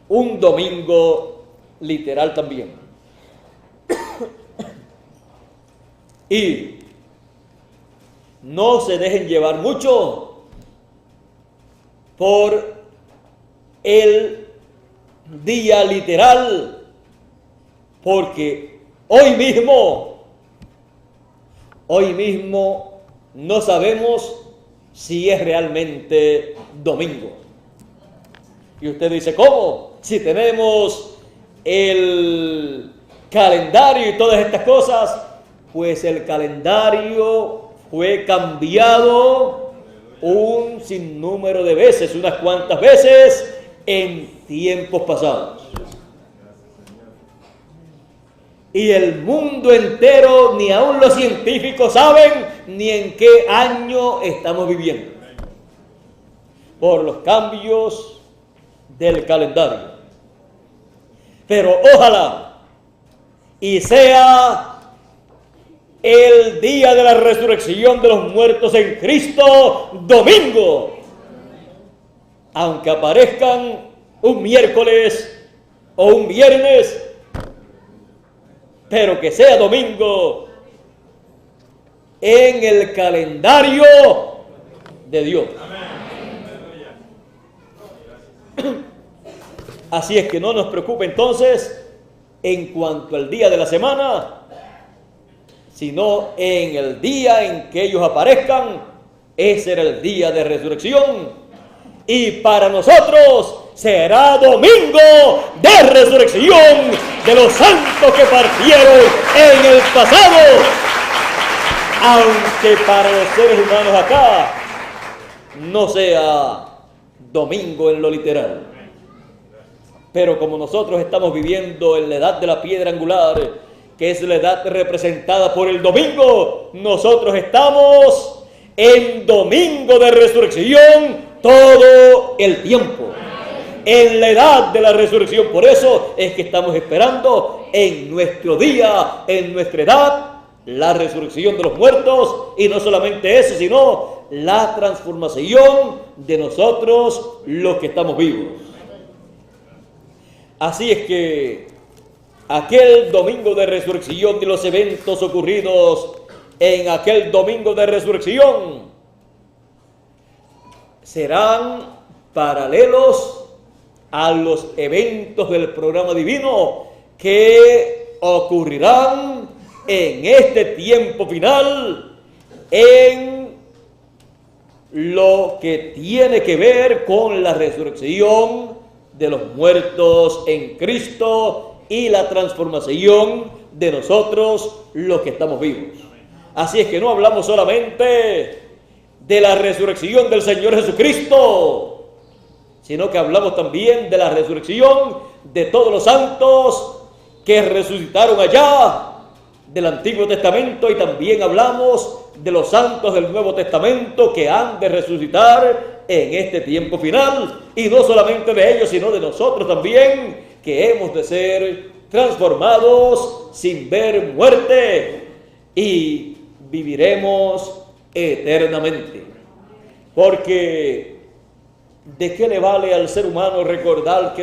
un domingo literal también. Y no se dejen llevar mucho por el día literal, porque hoy mismo no sabemos si es realmente domingo. Y usted dice, ¿cómo? Si tenemos el calendario y todas estas cosas. Pues el calendario fue cambiado un sinnúmero de veces, unas cuantas veces en tiempos pasados. Y el mundo entero, ni aun los científicos saben ni en qué año estamos viviendo, por los cambios del calendario. Pero ojalá y sea el día de la resurrección de los muertos en Cristo, domingo, aunque aparezcan un miércoles o un viernes, pero que sea domingo en el calendario de Dios. Así es que no nos preocupe entonces en cuanto al día de la semana, sino en el día en que ellos aparezcan. Ese era el día de resurrección, y para nosotros será domingo de resurrección de los santos que partieron en el pasado, aunque para los seres humanos acá no sea domingo en lo literal. Pero como nosotros estamos viviendo en la edad de la piedra angular, que es la edad representada por el domingo, nosotros estamos en domingo de resurrección todo el tiempo, en la edad de la resurrección. Por eso es que estamos esperando en nuestro día, en nuestra edad, la resurrección de los muertos, y no solamente eso, sino la transformación de nosotros los que estamos vivos. Así es que aquel domingo de resurrección, de los eventos ocurridos en aquel domingo de resurrección, serán paralelos a los eventos del programa divino que ocurrirán en este tiempo final, en lo que tiene que ver con la resurrección de los muertos en Cristo y la transformación de nosotros los que estamos vivos. Así es que no hablamos solamente de la resurrección del Señor Jesucristo, sino que hablamos también de la resurrección de todos los santos que resucitaron allá del Antiguo Testamento, y también hablamos de los santos del Nuevo Testamento que han de resucitar en este tiempo final, y no solamente de ellos, sino de nosotros también, que hemos de ser transformados sin ver muerte y viviremos eternamente. Porque ¿de qué le vale al ser humano recordar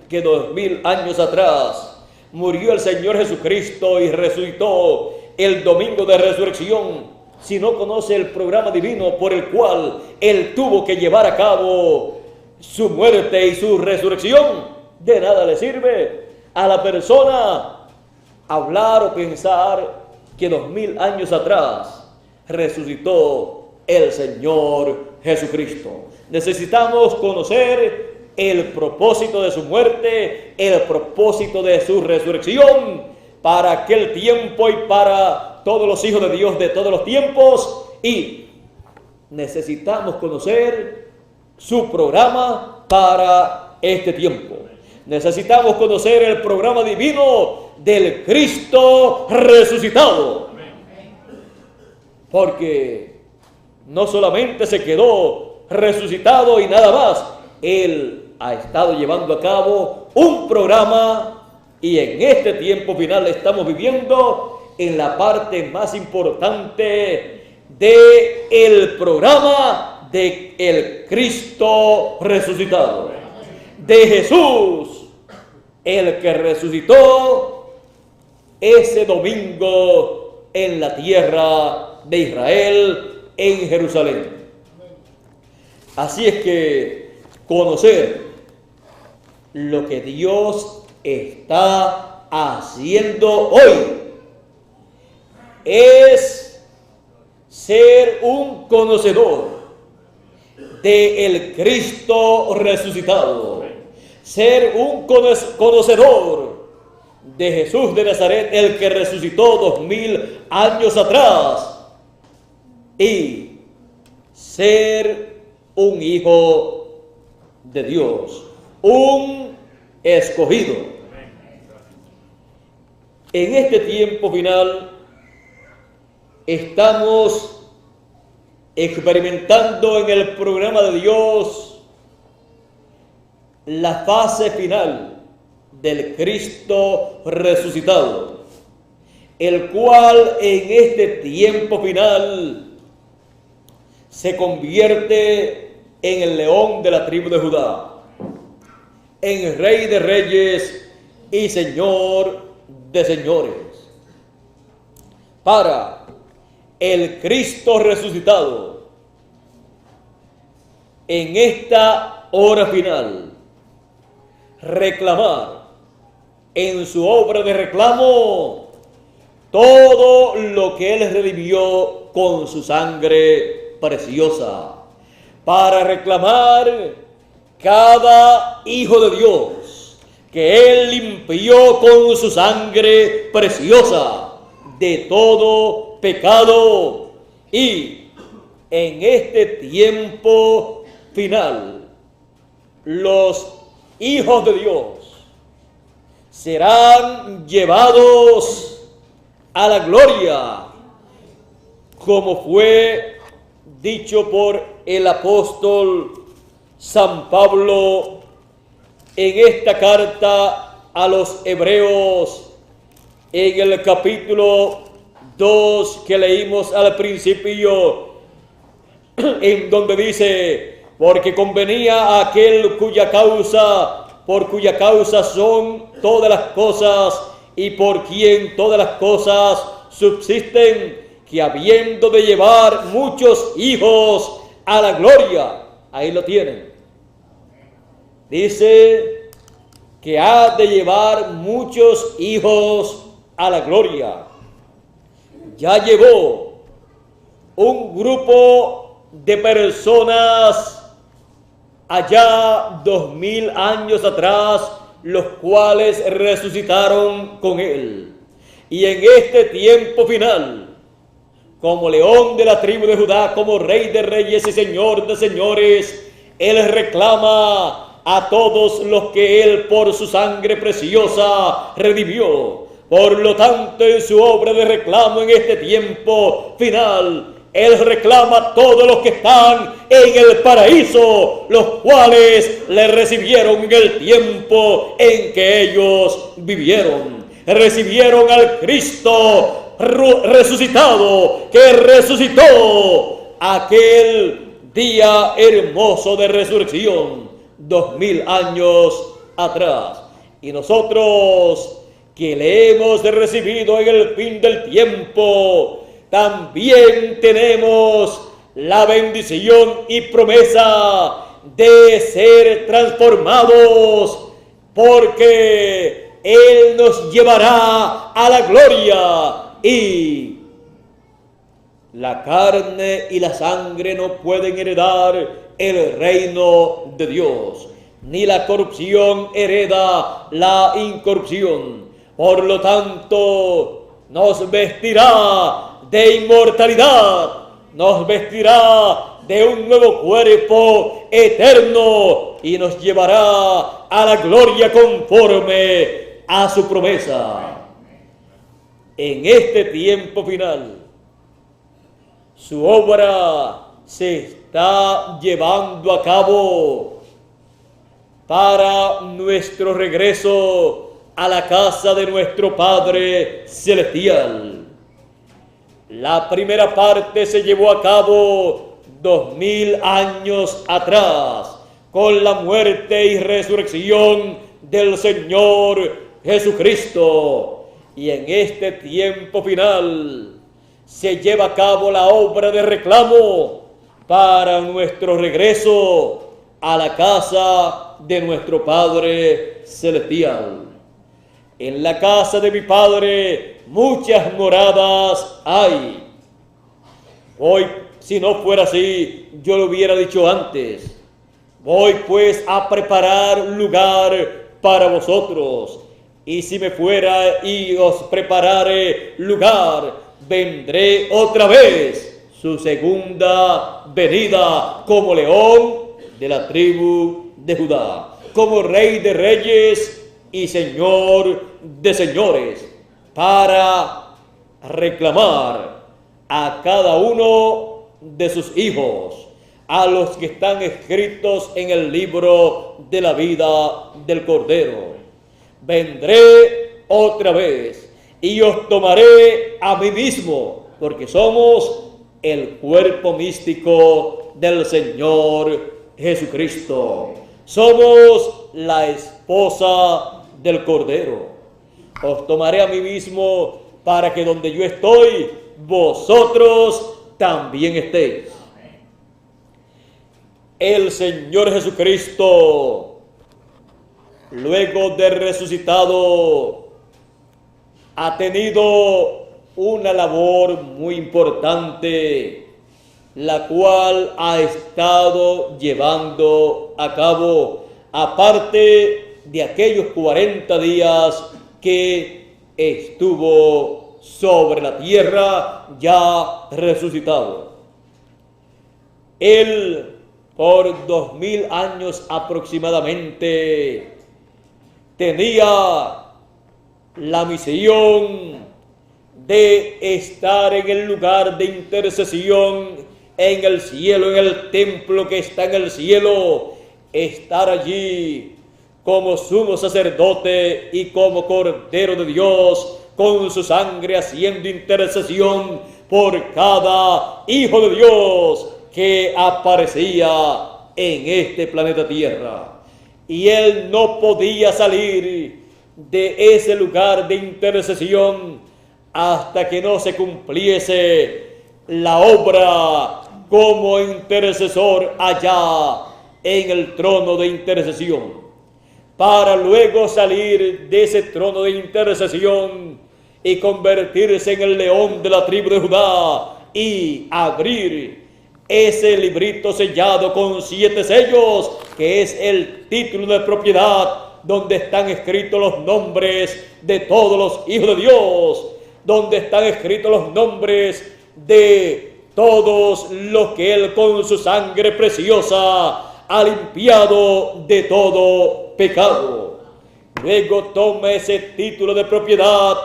que 2000 años atrás murió el Señor Jesucristo y resucitó el domingo de resurrección, si no conoce el programa divino por el cual Él tuvo que llevar a cabo su muerte y su resurrección, de nada le sirve a la persona hablar o pensar que 2000 años atrás resucitó el Señor Jesucristo. Necesitamos conocer el propósito de su muerte, el propósito de su resurrección, para aquel tiempo y para todos los hijos de Dios de todos los tiempos, y necesitamos conocer su programa para este tiempo. Necesitamos conocer el programa divino del Cristo resucitado, porque no solamente se quedó resucitado y nada más, Él ha estado llevando a cabo un programa, y en este tiempo final estamos viviendo en la parte más importante del programa de el Cristo resucitado, de Jesús, el que resucitó ese domingo en la tierra de Israel, en Jerusalén. Así es que conocer lo que Dios está haciendo hoy es ser un conocedor del Cristo resucitado, ser un conocedor de Jesús de Nazaret, el que resucitó 2000 años atrás, y ser un hijo de Dios, un escogido. En este tiempo final estamos experimentando en el programa de Dios la fase final del Cristo resucitado, el cual en este tiempo final se convierte en el león de la tribu de Judá, en Rey de Reyes y Señor de señores. Para el Cristo resucitado, en esta hora final, reclamar en su obra de reclamo todo lo que Él redimió con su sangre preciosa, para reclamar cada hijo de Dios que Él limpió con su sangre preciosa de todo pecado. Y en este tiempo final, los hijos de Dios serán llevados a la gloria, como fue dicho por el apóstol San Pablo en esta carta a los Hebreos, en el capítulo 2 que leímos al principio, en donde dice: porque convenía a aquel por cuya causa son todas las cosas y por quien todas las cosas subsisten, que habiendo de llevar muchos hijos a la gloria, ahí lo tienen, dice que ha de llevar muchos hijos a la gloria. Ya llevó un grupo de personas allá 2000 años atrás, los cuales resucitaron con Él. Y en este tiempo final, como león de la tribu de Judá, como Rey de Reyes y Señor de Señores, Él reclama a todos los que Él por su sangre preciosa redimió. Por lo tanto, en su obra de reclamo en este tiempo final, Él reclama a todos los que están en el paraíso, los cuales le recibieron en el tiempo en que ellos vivieron. Recibieron al Cristo resucitado, que resucitó aquel día hermoso de resurrección 2000 años atrás. Y nosotros, que le hemos recibido en el fin del tiempo, también tenemos la bendición y promesa de ser transformados, porque Él nos llevará a la gloria, y la carne y la sangre no pueden heredar el reino de Dios, ni la corrupción hereda la incorrupción. Por lo tanto, nos vestirá de inmortalidad, nos vestirá de un nuevo cuerpo eterno y nos llevará a la gloria conforme a su promesa. En este tiempo final, su obra se está llevando a cabo para nuestro regreso a la casa de nuestro Padre Celestial. La primera parte se llevó a cabo 2000 años atrás, con la muerte y resurrección del Señor Jesucristo. Y en este tiempo final se lleva a cabo la obra de reclamo para nuestro regreso a la casa de nuestro Padre Celestial. En la casa de mi Padre muchas moradas hay. Hoy, si no fuera así, yo lo hubiera dicho antes. Voy pues a preparar lugar para vosotros. Y si me fuera y os preparare lugar, vendré otra vez, su segunda venida, como león de la tribu de Judá, como rey de reyes y señor de señores, para reclamar a cada uno de sus hijos, a los que están escritos en el libro de la vida del Cordero. Vendré otra vez y os tomaré a mí mismo, porque somos el cuerpo místico del Señor Jesucristo. Somos la esposa del Cordero. Os tomaré a mí mismo para que donde yo estoy, vosotros también estéis. El Señor Jesucristo, luego de resucitado, ha tenido una labor muy importante, la cual ha estado llevando a cabo, aparte de aquellos 40 días que estuvo sobre la tierra ya resucitado. Él, por 2000 años aproximadamente, tenía la misión de estar en el lugar de intercesión en el cielo, en el templo que está en el cielo, estar allí como sumo sacerdote y como Cordero de Dios, con su sangre haciendo intercesión por cada hijo de Dios que aparecía en este planeta Tierra. Y él no podía salir de ese lugar de intercesión hasta que no se cumpliese la obra como intercesor allá en el trono de intercesión, para luego salir de ese trono de intercesión y convertirse en el león de la tribu de Judá y abrir ese librito sellado con 7 sellos, que es el título de propiedad, donde están escritos los nombres de todos los hijos de Dios, donde están escritos los nombres de todos los que Él con su sangre preciosa ha limpiado de todo pecado. Luego toma ese título de propiedad,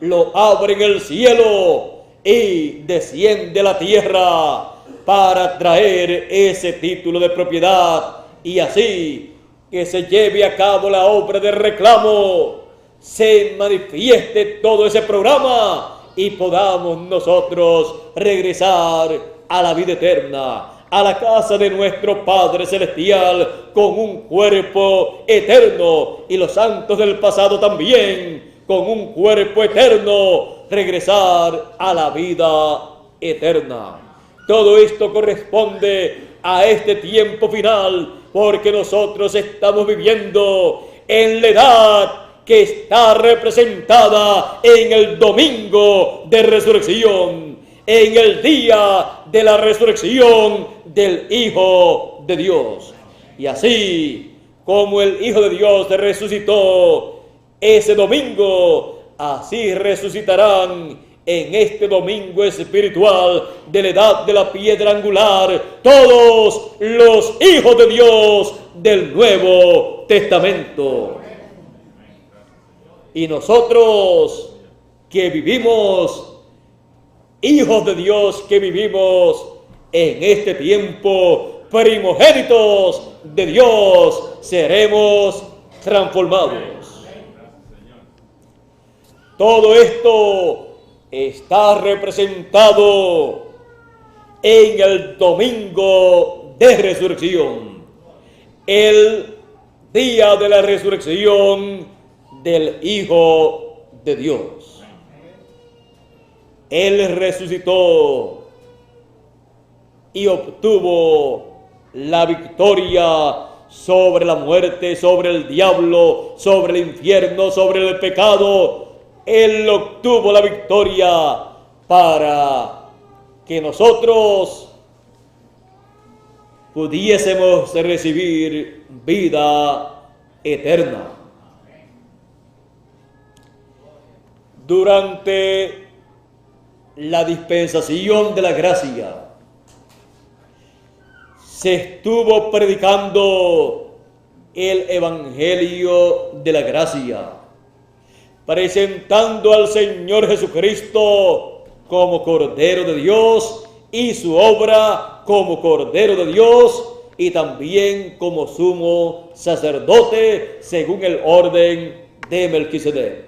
lo abre en el cielo y desciende a la tierra para traer ese título de propiedad, y así que se lleve a cabo la obra de reclamo, se manifieste todo ese programa y podamos nosotros regresar a la vida eterna, a la casa de nuestro Padre Celestial, con un cuerpo eterno, y los santos del pasado también con un cuerpo eterno, regresar a la vida eterna. Todo esto corresponde a este tiempo final, porque nosotros estamos viviendo en la edad que está representada en el domingo de resurrección, en el día de la resurrección del Hijo de Dios. Y así como el Hijo de Dios resucitó ese domingo, así resucitarán en este domingo espiritual de la edad de la piedra angular todos los hijos de Dios del Nuevo Testamento. Y nosotros que vivimos, hijos de Dios que vivimos en este tiempo, primogénitos de Dios, seremos transformados. Todo esto está representado en el domingo de resurrección, el día de la resurrección del Hijo de Dios. Él resucitó y obtuvo la victoria sobre la muerte, sobre el diablo, sobre el infierno, sobre el pecado. Él obtuvo la victoria para que nosotros pudiésemos recibir vida eterna. Durante la dispensación de la gracia, se estuvo predicando el Evangelio de la gracia, presentando al Señor Jesucristo como Cordero de Dios y su obra como Cordero de Dios y también como sumo sacerdote según el orden de Melquisedec.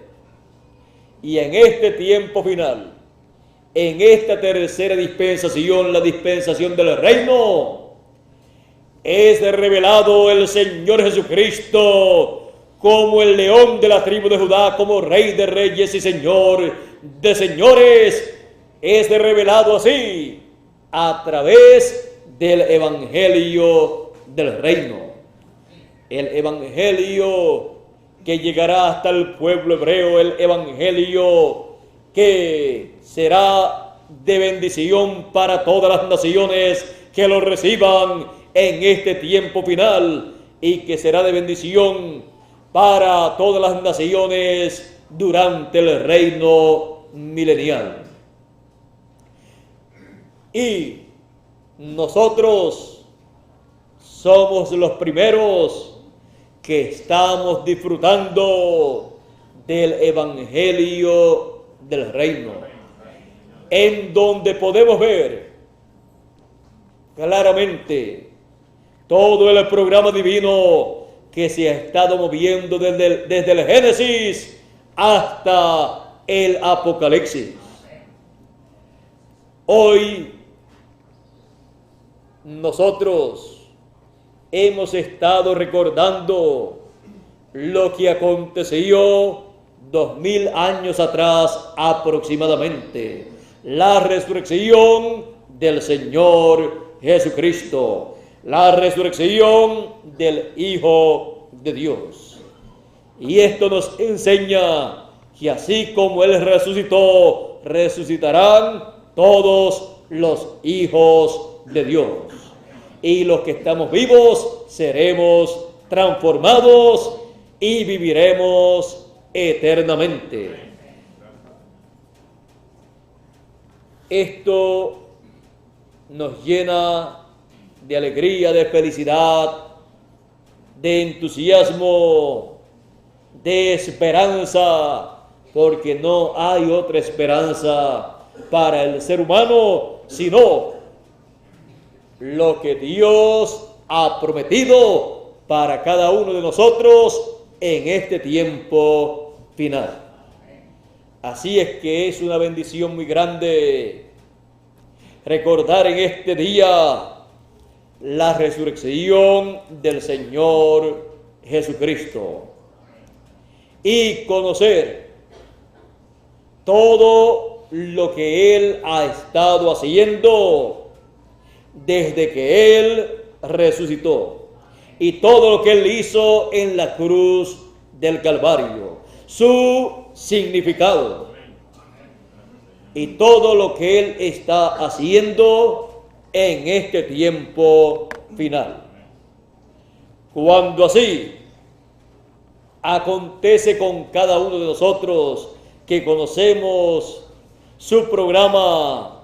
Y en este tiempo final, en esta tercera dispensación, la dispensación del reino, es revelado el Señor Jesucristo como el león de la tribu de Judá, como Rey de reyes y Señor de señores. Es revelado así a través del Evangelio del reino. El Evangelio que llegará hasta el pueblo hebreo, el Evangelio que será de bendición para todas las naciones que lo reciban en este tiempo final, y que será de bendición para todas las naciones durante el reino milenial. Y nosotros somos los primeros que estamos disfrutando del Evangelio del reino, en donde podemos ver claramente todo el programa divino que se ha estado moviendo desde el Génesis hasta el Apocalipsis. Hoy nosotros hemos estado recordando lo que aconteció 2000 años atrás aproximadamente, la resurrección del Señor Jesucristo, la resurrección del Hijo de Dios. Y esto nos enseña que así como Él resucitó, resucitarán todos los hijos de Dios. Y los que estamos vivos seremos transformados y viviremos eternamente. Esto nos llena de alegría, de felicidad, de entusiasmo, de esperanza, porque no hay otra esperanza para el ser humano sino lo que Dios ha prometido para cada uno de nosotros en este tiempo final. Así es que es una bendición muy grande recordar en este día la resurrección del Señor Jesucristo y conocer todo lo que Él ha estado haciendo desde que Él resucitó y todo lo que Él hizo en la cruz del Calvario, su significado y todo lo que Él está haciendo en este tiempo final. Cuando así acontece con cada uno de nosotros que conocemos su programa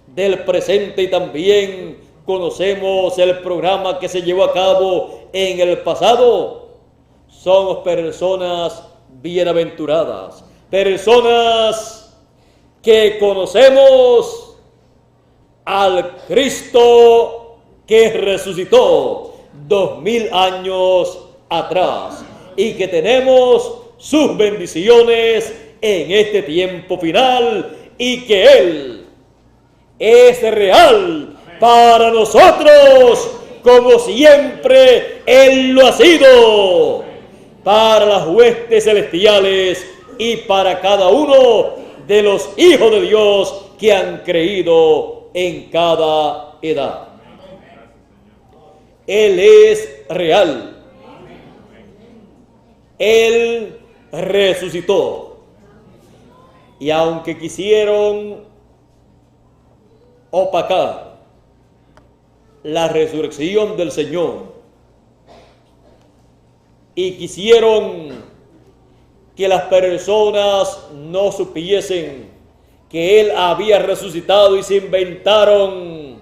del presente y también conocemos el programa que se llevó a cabo en el pasado, somos personas bienaventuradas, personas que conocemos al Cristo que resucitó 2000 años atrás y que tenemos sus bendiciones en este tiempo final y que Él es real para nosotros como siempre Él lo ha sido para las huestes celestiales y para cada uno de los hijos de Dios que han creído en cada edad. Él es real. Él resucitó. Y aunque quisieron opacar la resurrección del Señor y quisieron que las personas no supiesen que Él había resucitado y se inventaron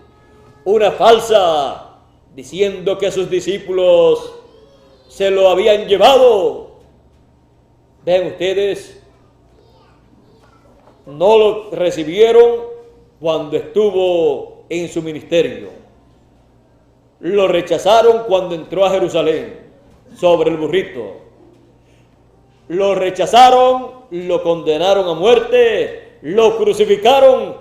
una falsa diciendo que sus discípulos se lo habían llevado. Ven ustedes, no lo recibieron cuando estuvo en su ministerio. Lo rechazaron cuando entró a Jerusalén sobre el burrito. Lo rechazaron, lo condenaron a muerte, lo crucificaron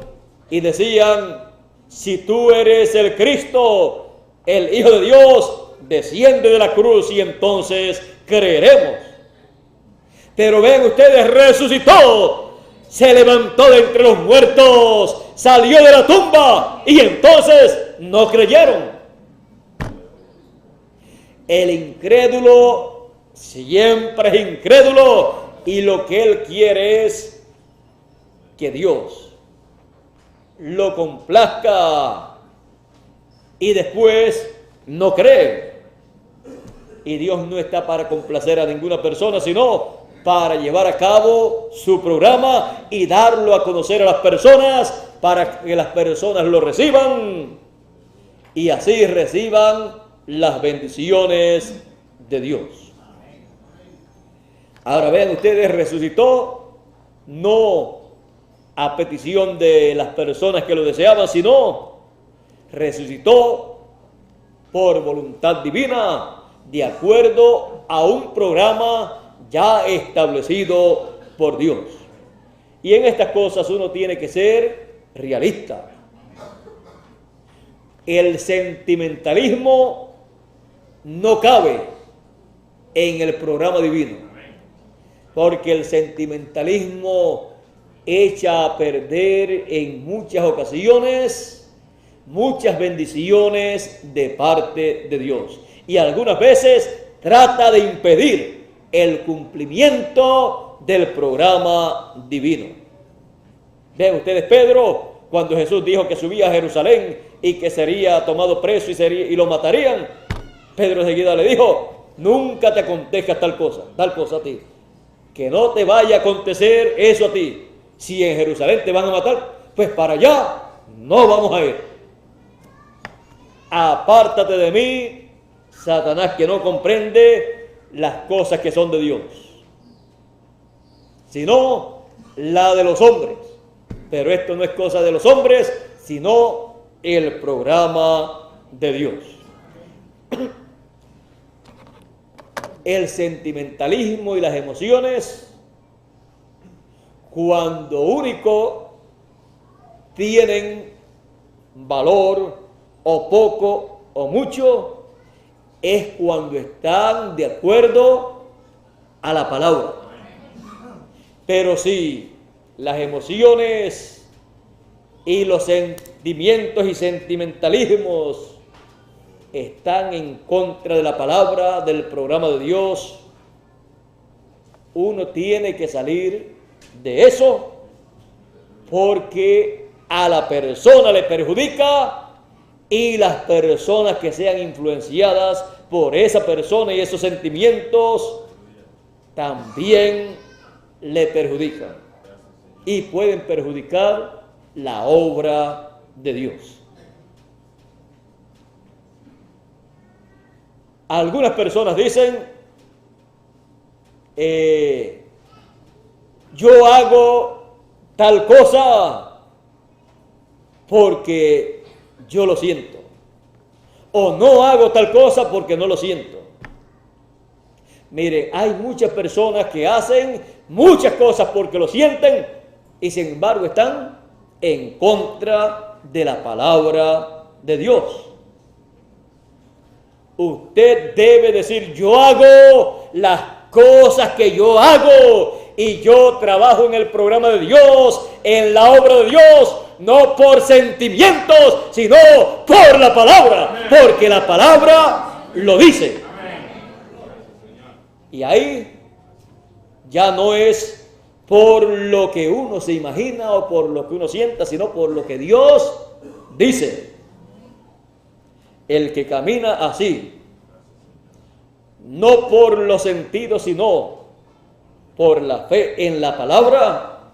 y decían: si tú eres el Cristo, el Hijo de Dios, desciende de la cruz y entonces creeremos. Pero ven ustedes, resucitó, se levantó de entre los muertos, salió de la tumba y entonces no creyeron. El incrédulo siempre es incrédulo y lo que él quiere es que Dios lo complazca y después no cree. Y Dios no está para complacer a ninguna persona, sino para llevar a cabo su programa y darlo a conocer a las personas para que las personas lo reciban y así reciban las bendiciones de Dios. Ahora vean ustedes, resucitó no a petición de las personas que lo deseaban, sino resucitó por voluntad divina, de acuerdo a un programa ya establecido por Dios. Y en estas cosas uno tiene que ser realista. El sentimentalismo no cabe en el programa divino, porque el sentimentalismo echa a perder en muchas ocasiones muchas bendiciones de parte de Dios y algunas veces trata de impedir el cumplimiento del programa divino. Ven ustedes, Pedro, cuando Jesús dijo que subía a Jerusalén y que sería tomado preso y lo matarían, Pedro enseguida le dijo: nunca te acontezca tal cosa a ti, que no te vaya a acontecer eso a ti. Si en Jerusalén te van a matar, pues para allá no vamos a ir. Apártate de mí, Satanás, que no comprende las cosas que son de Dios, sino la de los hombres. Pero esto no es cosa de los hombres, sino el programa de Dios. El sentimentalismo y las emociones, cuando único tienen valor o poco o mucho, es cuando están de acuerdo a la palabra. Pero si las emociones y los sentimientos y sentimentalismos están en contra de la palabra, del programa de Dios, uno tiene que salir de eso, porque a la persona le perjudica, y las personas que sean influenciadas por esa persona y esos sentimientos también le perjudican y pueden perjudicar la obra de Dios. Algunas personas dicen, yo hago tal cosa porque yo lo siento, o no hago tal cosa porque no lo siento. Mire, hay muchas personas que hacen muchas cosas porque lo sienten y sin embargo están en contra de la palabra de Dios. Usted debe decir, yo hago las cosas que yo hago y yo trabajo en el programa de Dios, en la obra de Dios, no por sentimientos, sino por la palabra, porque la palabra lo dice. Y ahí ya no es por lo que uno se imagina o por lo que uno sienta, sino por lo que Dios dice. El que camina así, no por los sentidos, sino por la fe en la palabra,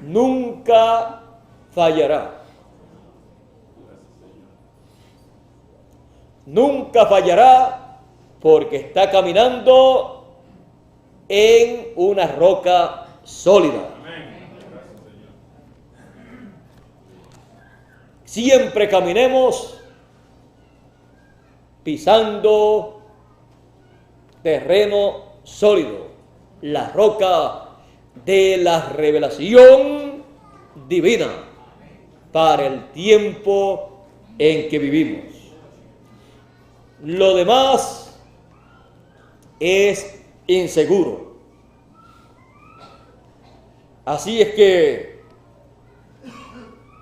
nunca fallará. Nunca fallará porque está caminando en una roca sólida. Siempre caminemos pisando terreno sólido, la roca de la revelación divina para el tiempo en que vivimos. Lo demás es inseguro. Así es que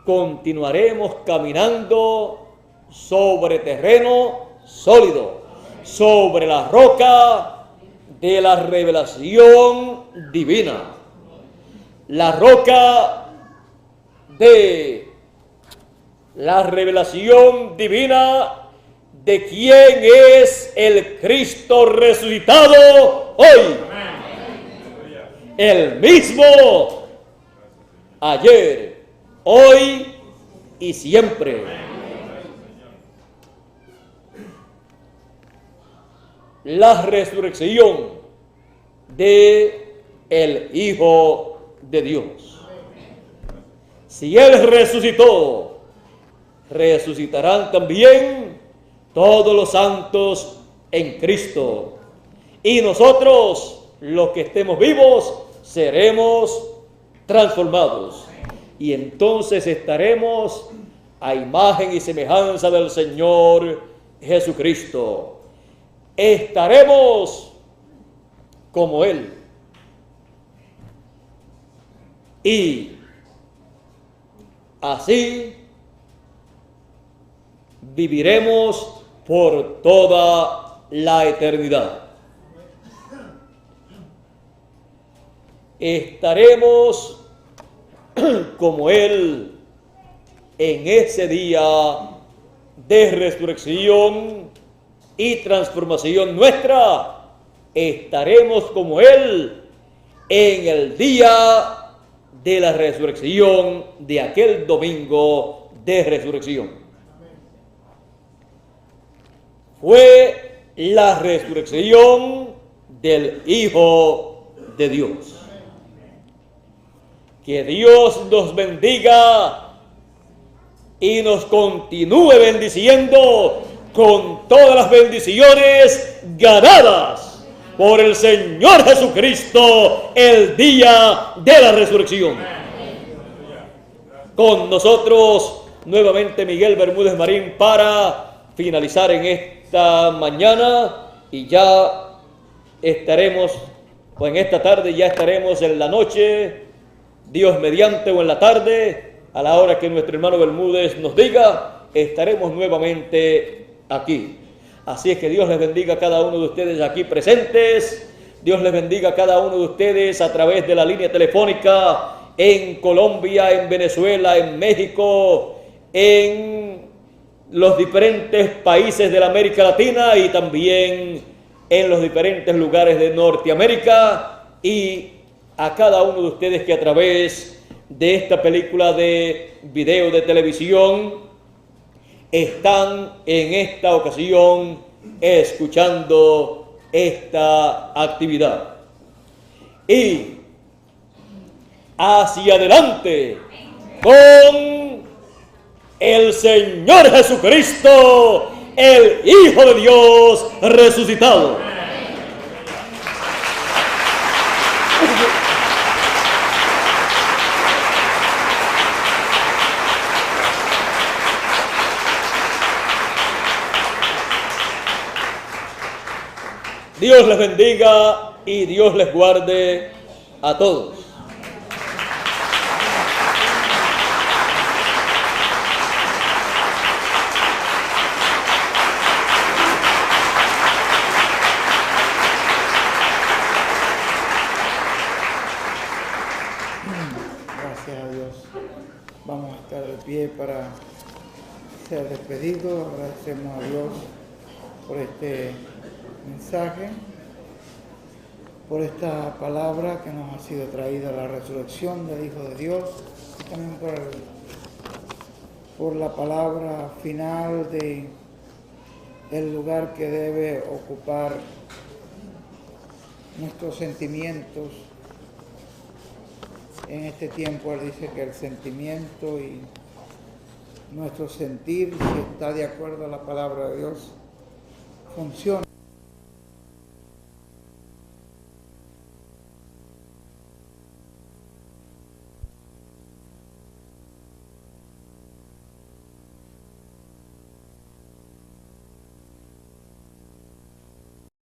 continuaremos caminando sobre terreno sólido, sobre la roca de la revelación divina. La roca de la revelación divina de quién es el Cristo resucitado hoy. El mismo ayer, hoy y siempre. La resurrección de el Hijo de Dios. Si Él resucitó, resucitarán también todos los santos en Cristo. Y nosotros, los que estemos vivos, seremos transformados. Y entonces estaremos a imagen y semejanza del Señor Jesucristo. Estaremos como Él. Y así viviremos por toda la eternidad. Estaremos como Él en ese día de resurrección y transformación nuestra. Estaremos como Él en el día de la resurrección, de aquel domingo de resurrección. Fue la resurrección del Hijo de Dios. Que Dios nos bendiga y nos continúe bendiciendo con todas las bendiciones ganadas por el Señor Jesucristo el día de la resurrección. Con nosotros nuevamente Miguel Bermúdez Marín para finalizar en esta mañana, y ya estaremos o en esta tarde ya estaremos en la noche, Dios mediante, o en la tarde, a la hora que nuestro hermano Bermúdez nos diga, estaremos nuevamente aquí. Así es que Dios les bendiga a cada uno de ustedes aquí presentes. Dios les bendiga a cada uno de ustedes a través de la línea telefónica en Colombia, en Venezuela, en México, en los diferentes países de la América Latina y también en los diferentes lugares de Norteamérica, y a cada uno de ustedes que a través de esta película de video de televisión están en esta ocasión escuchando esta actividad. Y hacia adelante con el Señor Jesucristo, el Hijo de Dios resucitado. Dios les bendiga y Dios les guarde a todos. Gracias a Dios. Vamos a estar de pie para ser despedidos. Agradecemos a Dios por este mensaje, por esta palabra que nos ha sido traída, la resurrección del Hijo de Dios, y también por la palabra final de el lugar que debe ocupar nuestros sentimientos. En este tiempo Él dice que el sentimiento y nuestro sentir, si está de acuerdo a la palabra de Dios, funciona.